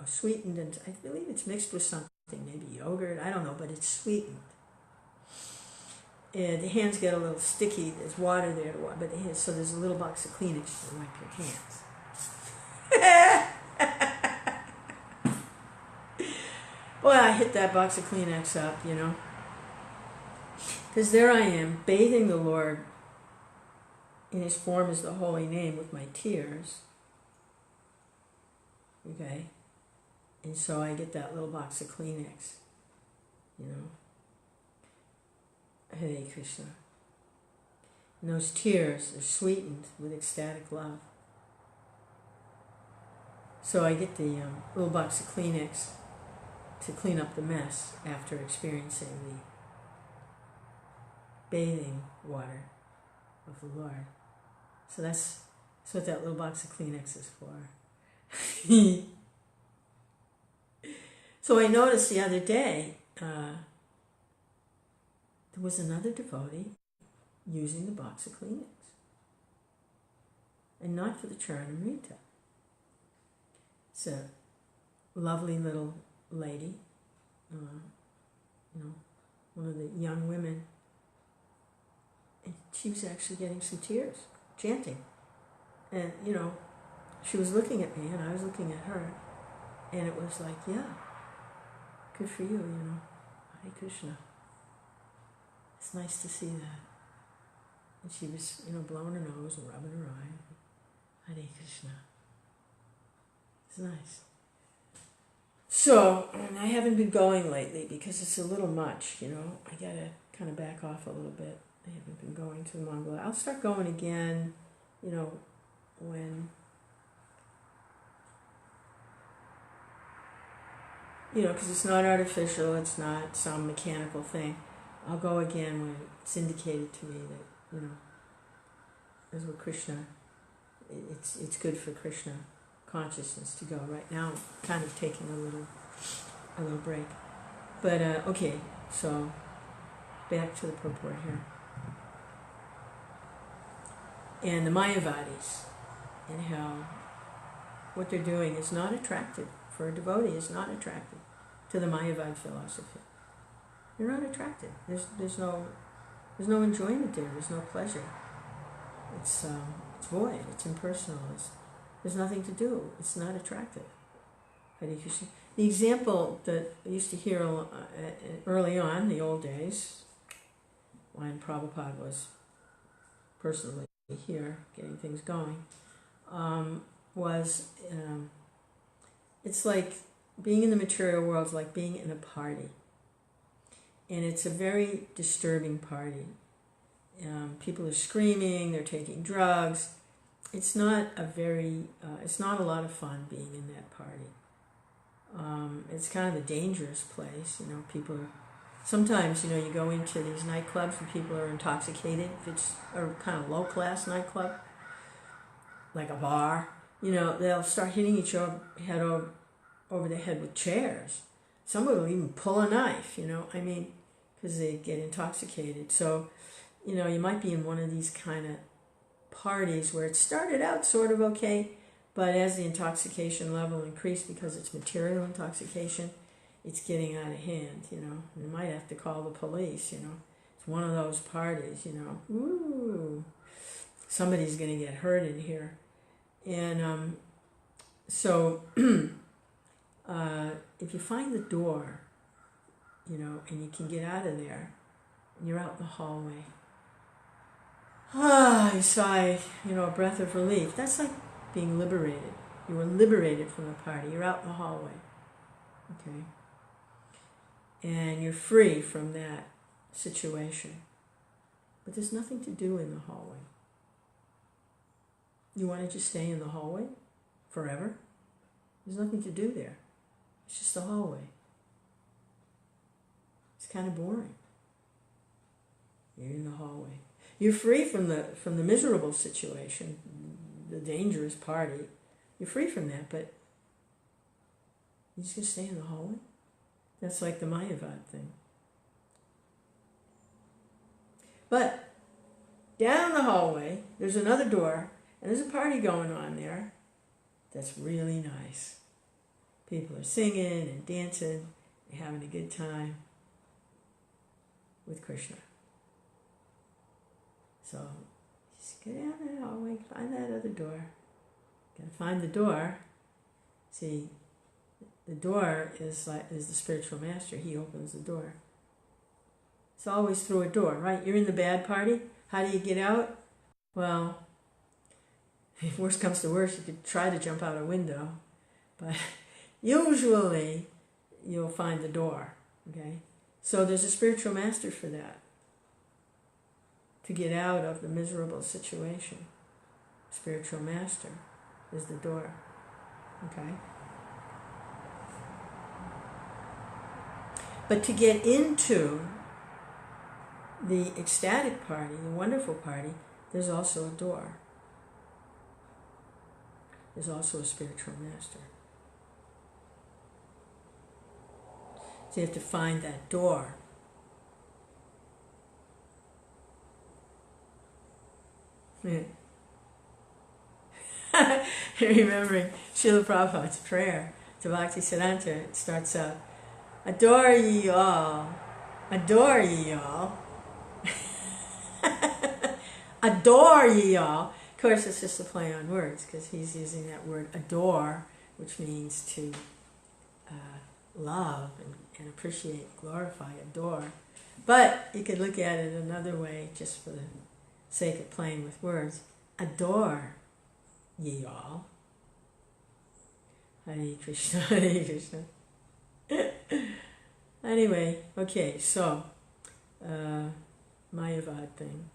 sweetened, and I believe it's mixed with something, maybe yogurt, I don't know, but it's sweetened. And the hands get a little sticky, there's water there to wipe, so there's a little box of Kleenex to wipe your hands. Boy, I hit that box of Kleenex up, because there I am, bathing the Lord in His form as the holy name with my tears. Okay? And so I get that little box of Kleenex, Hare Krishna. And those tears are sweetened with ecstatic love. So I get the little box of Kleenex to clean up the mess after experiencing the bathing water of the Lord. So that's what that little box of Kleenex is for. So I noticed the other day, there was another devotee using the box of Kleenex. And not for the Charanamrita. It's a lovely little lady, one of the young women. And she was actually getting some tears, chanting. And, she was looking at me and I was looking at her. And it was like, yeah, good for you, Hare Krishna. It's nice to see that. And she was, blowing her nose and rubbing her eye. Hare Krishna. It's nice. So, and I haven't been going lately because it's a little much, I gotta kind of back off a little bit. I haven't been going to the Mongol. I'll start going again, when, because it's not artificial, it's not some mechanical thing. I'll go again when it's indicated to me that, as with Krishna, it's good for Krishna consciousness to go. Right now, I'm kind of taking a little break. But, okay, so back to the purport here. And the Mayavadis, and how what they're doing is not attractive. For a devotee, is not attractive to the Mayavad philosophy. You're not attracted. There's no enjoyment there. There's no pleasure. It's void. It's impersonal. There's nothing to do. It's not attractive. Hare Krishna. The example that I used to hear early on, in the old days, when Prabhupada was personally here, getting things going, was it's like being in the material world is like being in a party. And it's a very disturbing party. People are screaming, they're taking drugs. It's not a lot of fun being in that party. It's kind of a dangerous place. People are, sometimes, you go into these nightclubs and people are intoxicated. If it's a kind of low-class nightclub, like a bar, they'll start hitting each other head over the head with chairs. Somebody will even pull a knife, because they get intoxicated. So, you might be in one of these kind of parties where it started out sort of okay, but as the intoxication level increased, because it's material intoxication, it's getting out of hand, You might have to call the police, It's one of those parties, Ooh, somebody's going to get hurt in here. And so if you find the door, and you can get out of there, and you're out in the hallway, you sigh, a breath of relief. That's like being liberated. You were liberated from the party. You're out in the hallway, okay? And you're free from that situation. But there's nothing to do in the hallway. You want to just stay in the hallway forever? There's nothing to do there. It's just a hallway. It's kind of boring. You're in the hallway. You're free from the miserable situation, the dangerous party. You're free from that, but you're just going to stay in the hallway? That's like the Mayavad thing. But down the hallway, there's another door, and there's a party going on there that's really nice. People are singing and dancing and having a good time with Krishna. So just get down that hallway, find that other door. Gotta find the door. See, the door is the spiritual master. He opens the door. It's always through a door, right? You're in the bad party. How do you get out? Well, if worst comes to worst, you could try to jump out a window, but usually you'll find the door, okay? So there's a spiritual master for that, to get out of the miserable situation. Spiritual master is the door, okay? But to get into the ecstatic party, the wonderful party, there's also a door. There's also a spiritual master. So you have to find that door. Remembering Srila Prabhupada's prayer to Bhaktisiddhanta, it starts out, adore ye all, adore ye all. Of course, it's just a play on words because he's using that word adore, which means to love and appreciate, glorify, adore. But you could look at it another way, just for the sake of playing with words. Adore ye all. Hare Krishna, Hare Krishna. Anyway, okay, so Mayavad thing.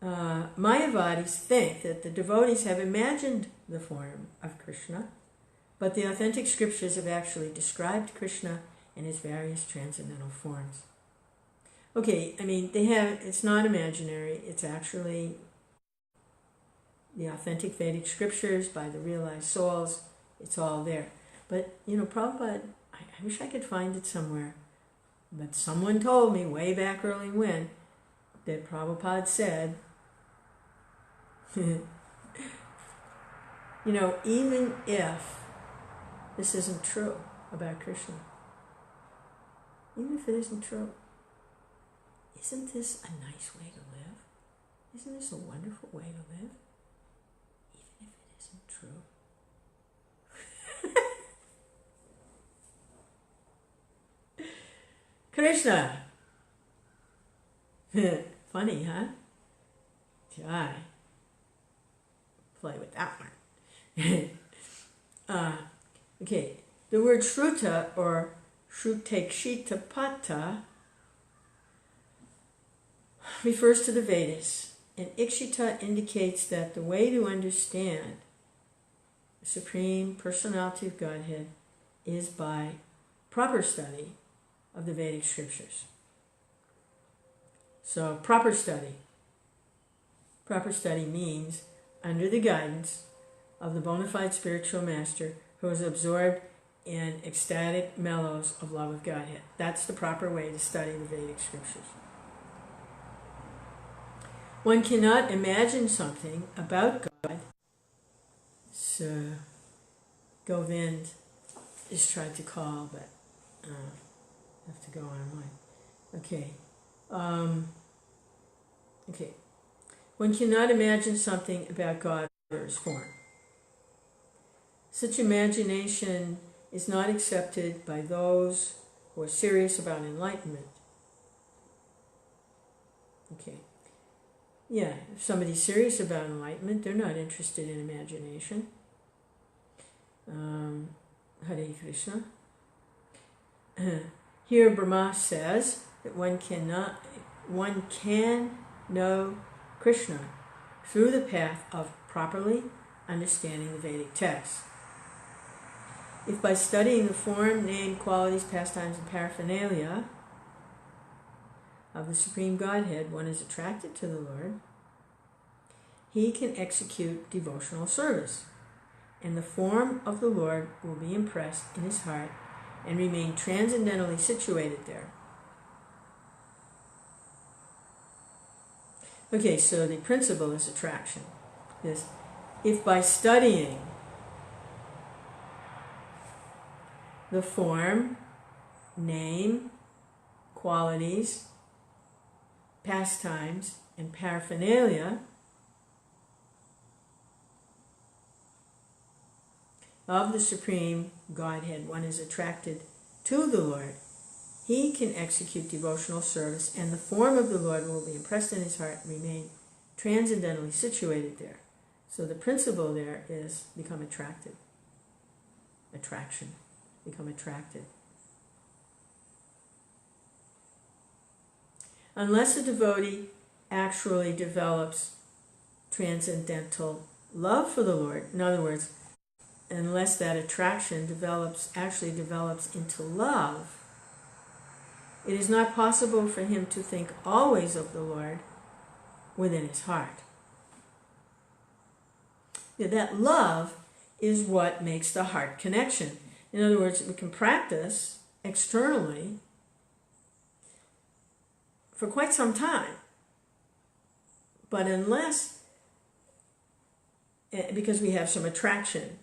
Mayavadis think that the devotees have imagined the form of Krishna, but the authentic scriptures have actually described Krishna in his various transcendental forms. Okay, I mean, it's not imaginary, it's actually the authentic Vedic scriptures by the realized souls, it's all there. But, Prabhupada, I wish I could find it somewhere, but someone told me way back early when that Prabhupada said, even if this isn't true about Krishna, even if it isn't true, isn't this a nice way to live? Isn't this a wonderful way to live? Even if it isn't true. Krishna. Funny, huh? Try. Play with that one. Okay, the word Shruta or Shrutekshitapata refers to the Vedas, and Ikshita indicates that the way to understand the Supreme Personality of Godhead is by proper study of the Vedic scriptures. So, proper study. Proper study means under the guidance of the bona fide spiritual master who is absorbed in ecstatic mellows of love of Godhead. That's the proper way to study the Vedic scriptures. One cannot imagine something about God. So, Govind is tried to call, but have to go online. Okay. Okay. One cannot imagine something about God or his form. Such imagination is not accepted by those who are serious about enlightenment. Okay. Yeah, if somebody's serious about enlightenment, they're not interested in imagination. Hare Krishna. Here Brahma says that one can know Krishna through the path of properly understanding the Vedic text. If by studying the form, name, qualities, pastimes, and paraphernalia of the Supreme Godhead one is attracted to the Lord, he can execute devotional service, and the form of the Lord will be impressed in his heart and remain transcendentally situated there. Okay, so the principle is attraction. Is if by studying the form, name, qualities, pastimes, and paraphernalia of the Supreme Godhead one is attracted to the Lord, he can execute devotional service, and the form of the Lord will be impressed in his heart and remain transcendentally situated there. So the principle there is become attracted. Attraction. Become attracted. Unless a devotee actually develops transcendental love for the Lord, in other words, unless that attraction actually develops into love, it is not possible for him to think always of the Lord within his heart. That love is what makes the heart connection. In other words, we can practice externally for quite some time, but because we have some attraction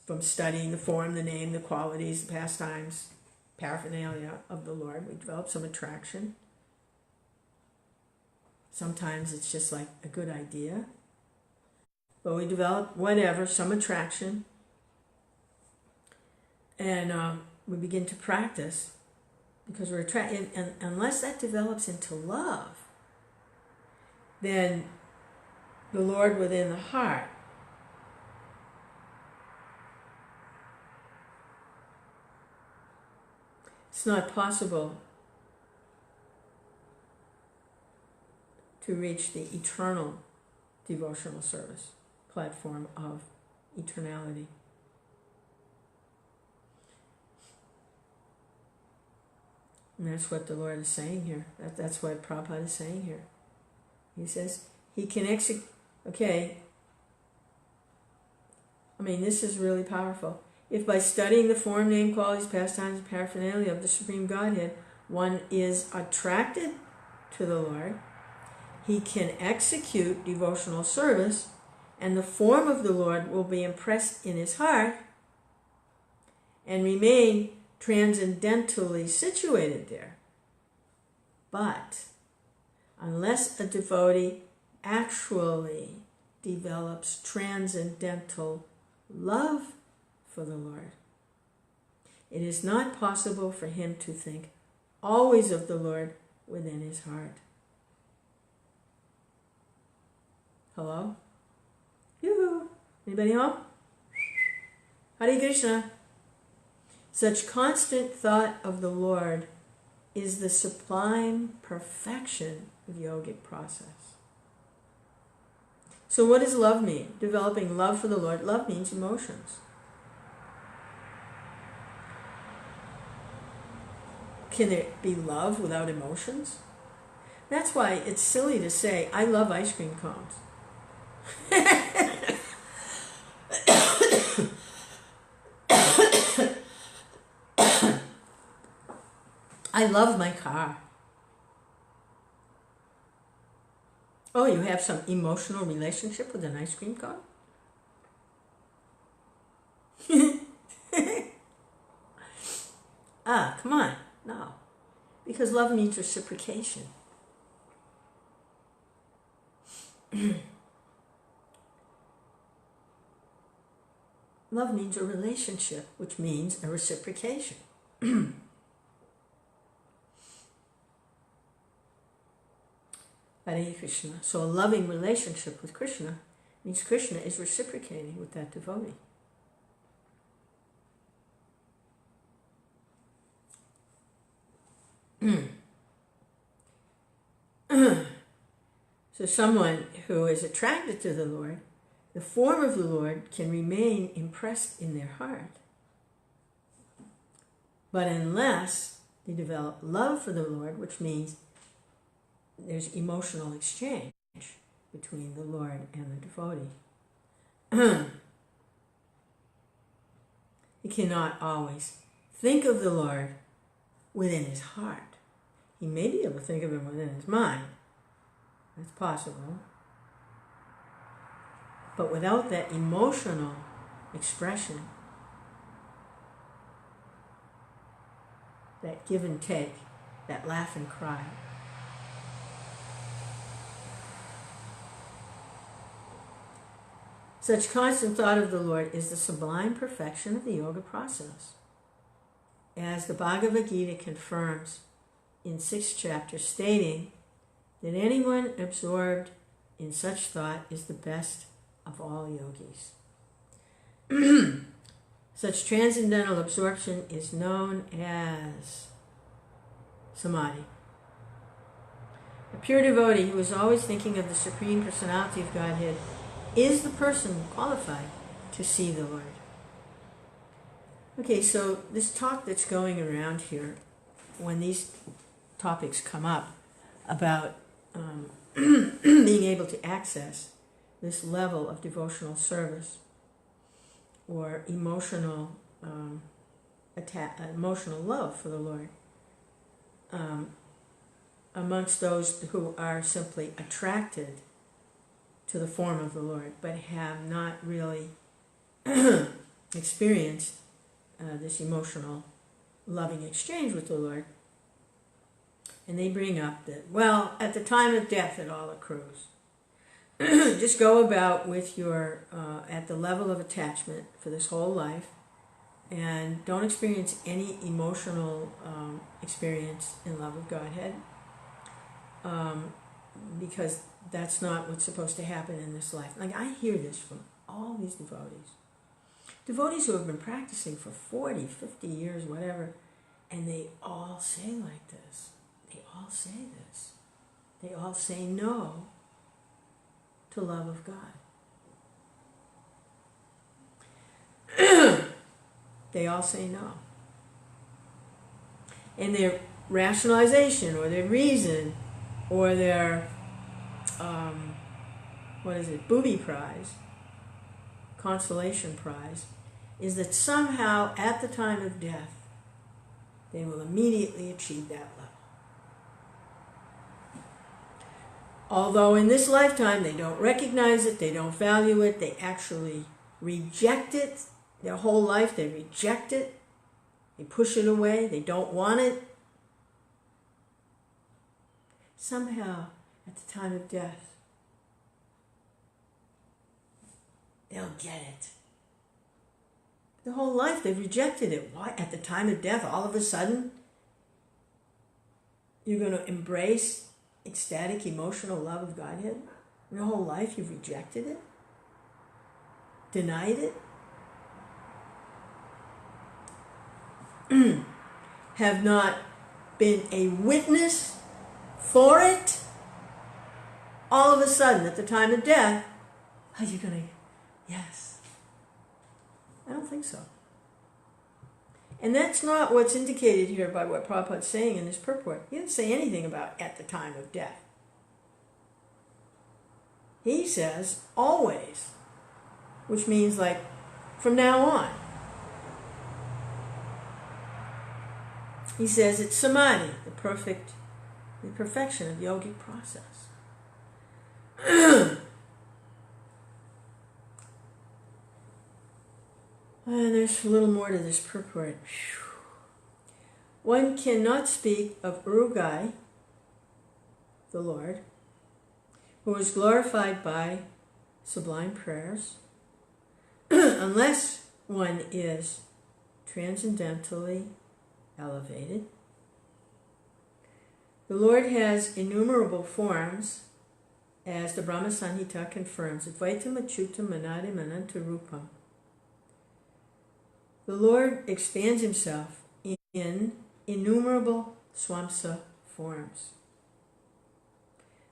from studying the form, the name, the qualities, the pastimes, paraphernalia of the Lord, we develop some attraction. Sometimes it's just like a good idea. But we develop whatever, some attraction, and we begin to practice because we're attracted. And unless that develops into love, then the Lord within the heart it's not possible to reach the eternal devotional service platform of eternality. And that's what the Lord is saying here. That's what Prabhupada is saying here. He says he can execute. Okay. I mean, this is really powerful. If by studying the form, name, qualities, pastimes, and paraphernalia of the Supreme Godhead, one is attracted to the Lord, he can execute devotional service, and the form of the Lord will be impressed in his heart and remain transcendentally situated there. But unless a devotee actually develops transcendental love for the Lord, it is not possible for him to think always of the Lord within his heart. Hello? Yoo-hoo! Anybody home? Hare Krishna! Such constant thought of the Lord is the sublime perfection of yogic process. So what does love mean? Developing love for the Lord. Love means emotions. Can there be love without emotions? That's why it's silly to say, I love ice cream cones. I love my car. Oh, you have some emotional relationship with an ice cream cone? Come on. No. Because love means reciprocation. Love means a relationship, which means a reciprocation. Hare Krishna. So a loving relationship with Krishna means Krishna is reciprocating with that devotee. So someone who is attracted to the Lord, the form of the Lord can remain impressed in their heart. But unless they develop love for the Lord, which means there's emotional exchange between the Lord and the devotee, he cannot always think of the Lord within his heart. He may be able to think of him within his mind. That's possible. But without that emotional expression, that give and take, that laugh and cry, such constant thought of the Lord is the sublime perfection of the yoga process. As the Bhagavad Gita confirms in 6th chapter, stating that anyone absorbed in such thought is the best of all yogis. Such transcendental absorption is known as samadhi. A pure devotee who is always thinking of the Supreme Personality of Godhead is the person qualified to see the Lord. Okay, so this talk that's going around here, when these topics come up about being able to access this level of devotional service or emotional emotional love for the Lord amongst those who are simply attracted to the form of the Lord but have not really experienced this emotional loving exchange with the Lord, and they bring up that, well, at the time of death it all accrues. Just go about with your, at the level of attachment for this whole life, and don't experience any emotional experience in love of Godhead, because that's not what's supposed to happen in this life. Like, I hear this from all these devotees who have been practicing for 40, 50 years, whatever, and they all say like this. They all say this. They all say no to love of God. They all say no. And their rationalization or their reason or their, booby prize, consolation prize, is that somehow at the time of death they will immediately achieve that level. Although in this lifetime they don't recognize it, they don't value it, they actually reject it. Their whole life they reject it, they push it away, they don't want it. Somehow at the time of death they'll get it. The whole life they've rejected it. Why? At the time of death, all of a sudden, you're going to embrace ecstatic, emotional love of Godhead? Your whole life you've rejected it? Denied it? Have not been a witness for it? All of a sudden, at the time of death, are you going to... Yes. I don't think so. And that's not what's indicated here by what Prabhupada's saying in his purport. He didn't say anything about at the time of death. He says always, which means like from now on. He says it's samadhi, the perfection of yogic process. And there's a little more to this purport. One cannot speak of Urugai, the Lord, who is glorified by sublime prayers, unless one is transcendentally elevated. The Lord has innumerable forms, as the Brahma Samhita confirms, Advaitam Achyutam Anadim Anantarupam. The Lord expands himself in innumerable swamsa forms.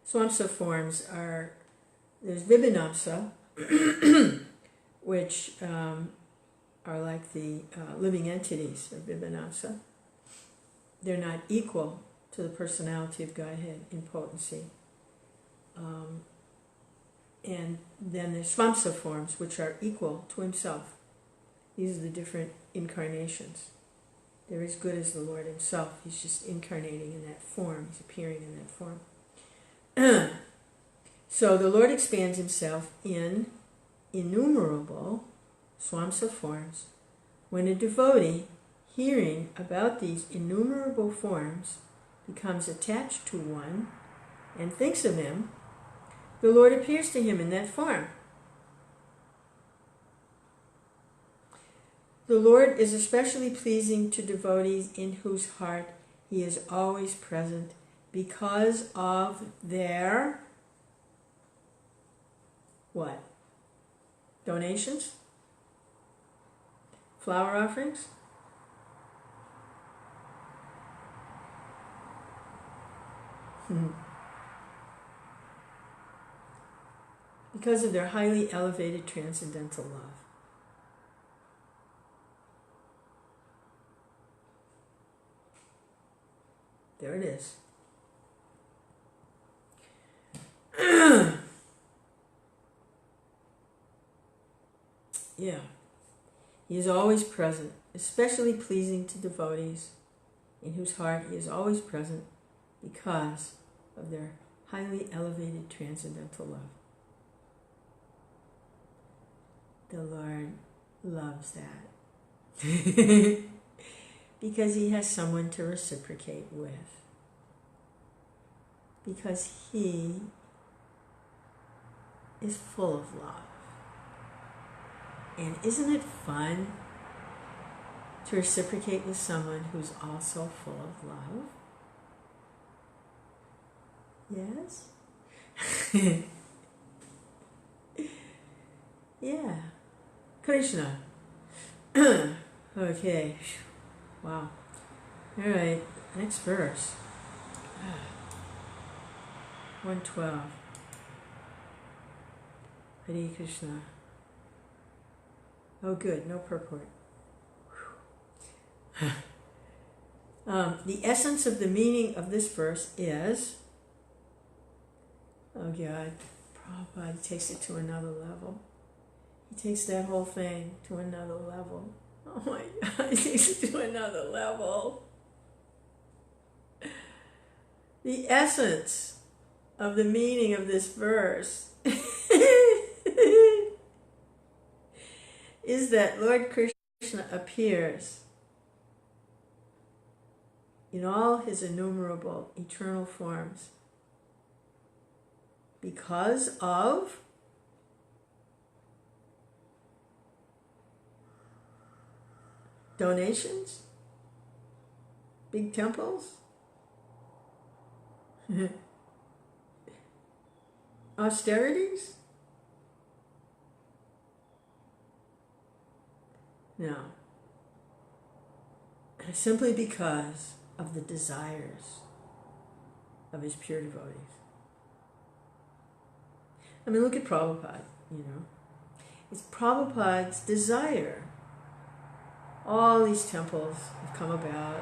Swamsa forms are, there's Vibhinamsa, which are like the living entities of Vibhinamsa. They're not equal to the personality of Godhead in potency. And then there's Swamsa forms, which are equal to himself. These are the different incarnations. They're as good as the Lord himself. He's just incarnating in that form. He's appearing in that form. So the Lord expands himself in innumerable swamsa forms. When a devotee, hearing about these innumerable forms, becomes attached to one and thinks of him, the Lord appears to him in that form. The Lord is especially pleasing to devotees in whose heart he is always present because of their, what? Donations? Flower offerings? Because of their highly elevated transcendental love. There it is. Yeah. He is always present, especially pleasing to devotees in whose heart he is always present because of their highly elevated transcendental love. The Lord loves that. Because he has someone to reciprocate with. because he is full of love. And isn't it fun to reciprocate with someone who's also full of love? Yes? Yeah. Krishna. Okay. Wow. All right. Next verse. 112. Hare Krishna. Oh, good. No purport. The essence of the meaning of this verse is, oh God, Prabhupada takes it to another level. He takes that whole thing to another level. Oh my God, he takes it to another level. The essence of the meaning of this verse is that Lord Krishna appears in all his innumerable eternal forms because of donations, big temples, austerities? No. Simply because of the desires of his pure devotees. I mean, look at Prabhupada, It's Prabhupada's desire. All these temples have come about,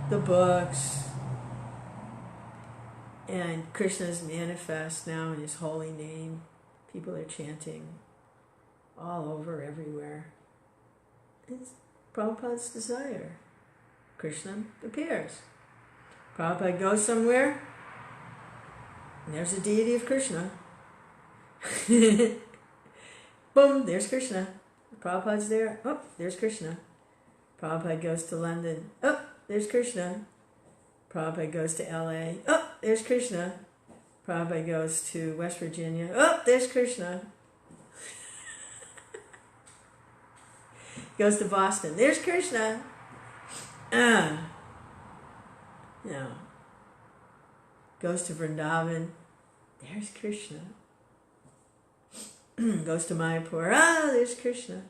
the books, and Krishna's manifest now in his holy name. People are chanting all over, everywhere. It's Prabhupada's desire. Krishna appears. Prabhupada goes somewhere, and there's a deity of Krishna. Boom, there's Krishna. Prabhupada's there. Oh, there's Krishna. Prabhupada goes to London. Oh, there's Krishna. Prabhupada goes to LA. Oh, there's Krishna. Prabhupada goes to West Virginia. Oh, there's Krishna. Goes to Boston. There's Krishna. Goes to Vrindavan. There's Krishna. Goes to Mayapur. There's Krishna.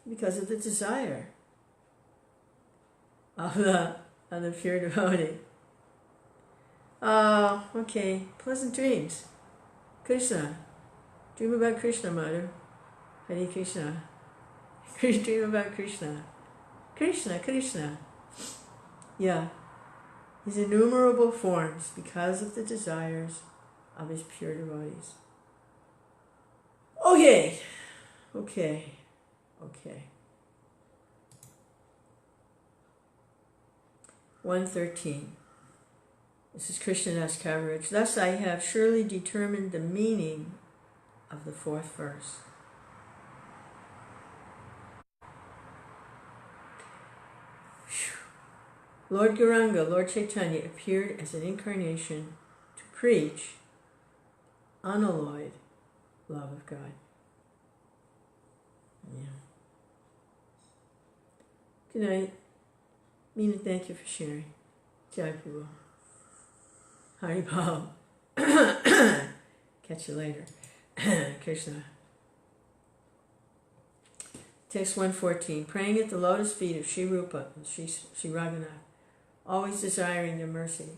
Because of the desire of the pure devotee. Okay. Pleasant dreams. Krishna. Dream about Krishna, Mother. Hare Krishna. Dream about Krishna. Krishna, Krishna. Yeah. His innumerable forms because of the desires of his pure devotees. Okay. 113. This is Krishnadas coverage. Thus I have surely determined the meaning of the fourth verse. Lord Gauranga, Lord Chaitanya, appeared as an incarnation to preach unalloyed love of God. Yeah. Good night. Meena, thank you for sharing. Jai Prabhu. Haribol. Catch you later. Krishna. Text 114. Praying at the lotus feet of Sri Rupa and Sri Raghunath, always desiring their mercy,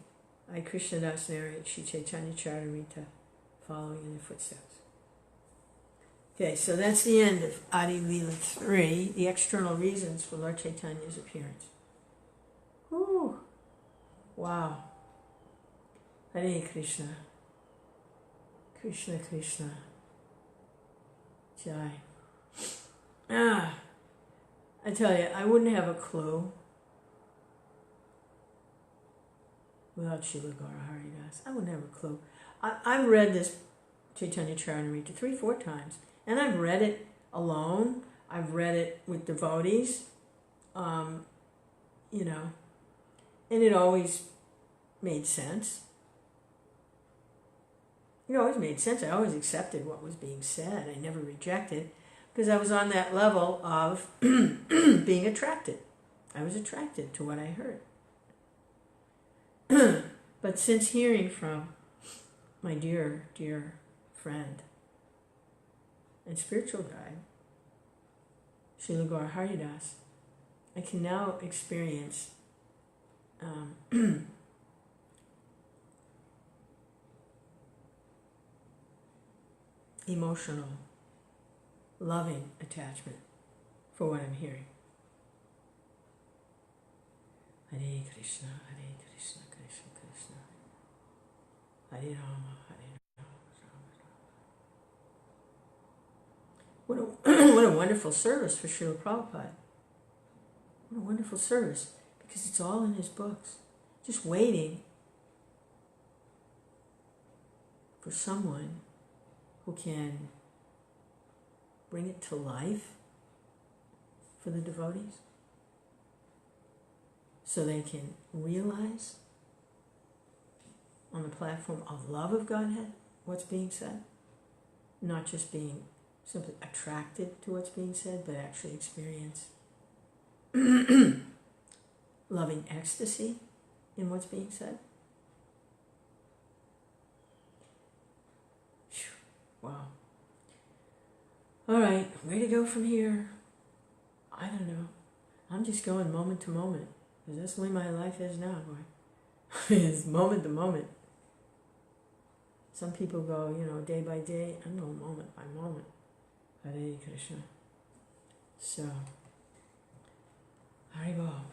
I, Krishnadas, narrate Sri Chaitanya Charitamrita, following in their footsteps. Okay, so that's the end of Adi Leela 3, the external reasons for Lord Chaitanya's appearance. Whew. Wow. Hare Krishna. Krishna Krishna. Jai. I tell you, I wouldn't have a clue without Srila Gaura Haridas. I wouldn't have a clue. I've read this Chaitanya Charitamrita 3-4 times, and I've read it alone. I've read it with devotees, and it always made sense. it always made sense. I always accepted what was being said. I never rejected, because I was on that level of being attracted. I was attracted to what I heard. But since hearing from my dear, dear friend and spiritual guide, Srila Gaura Haridas, I can now experience emotional, loving attachment for what I'm hearing. Hare Krishna, Hare Krishna, Krishna Krishna, Hare Rama, Hare Rama, Rama Rama. What a wonderful service for Srila Prabhupada. What a wonderful service, because it's all in his books. Just waiting for someone who can bring it to life for the devotees, so they can realize on the platform of love of Godhead what's being said, not just being simply attracted to what's being said, but actually experience loving ecstasy in what's being said. Wow. All right, where to go from here? I don't know. I'm just going moment to moment, because that's the way my life is now, boy. It's moment to moment. Some people go, day by day. I'm going moment by moment. Hare Krishna. So, Haribol.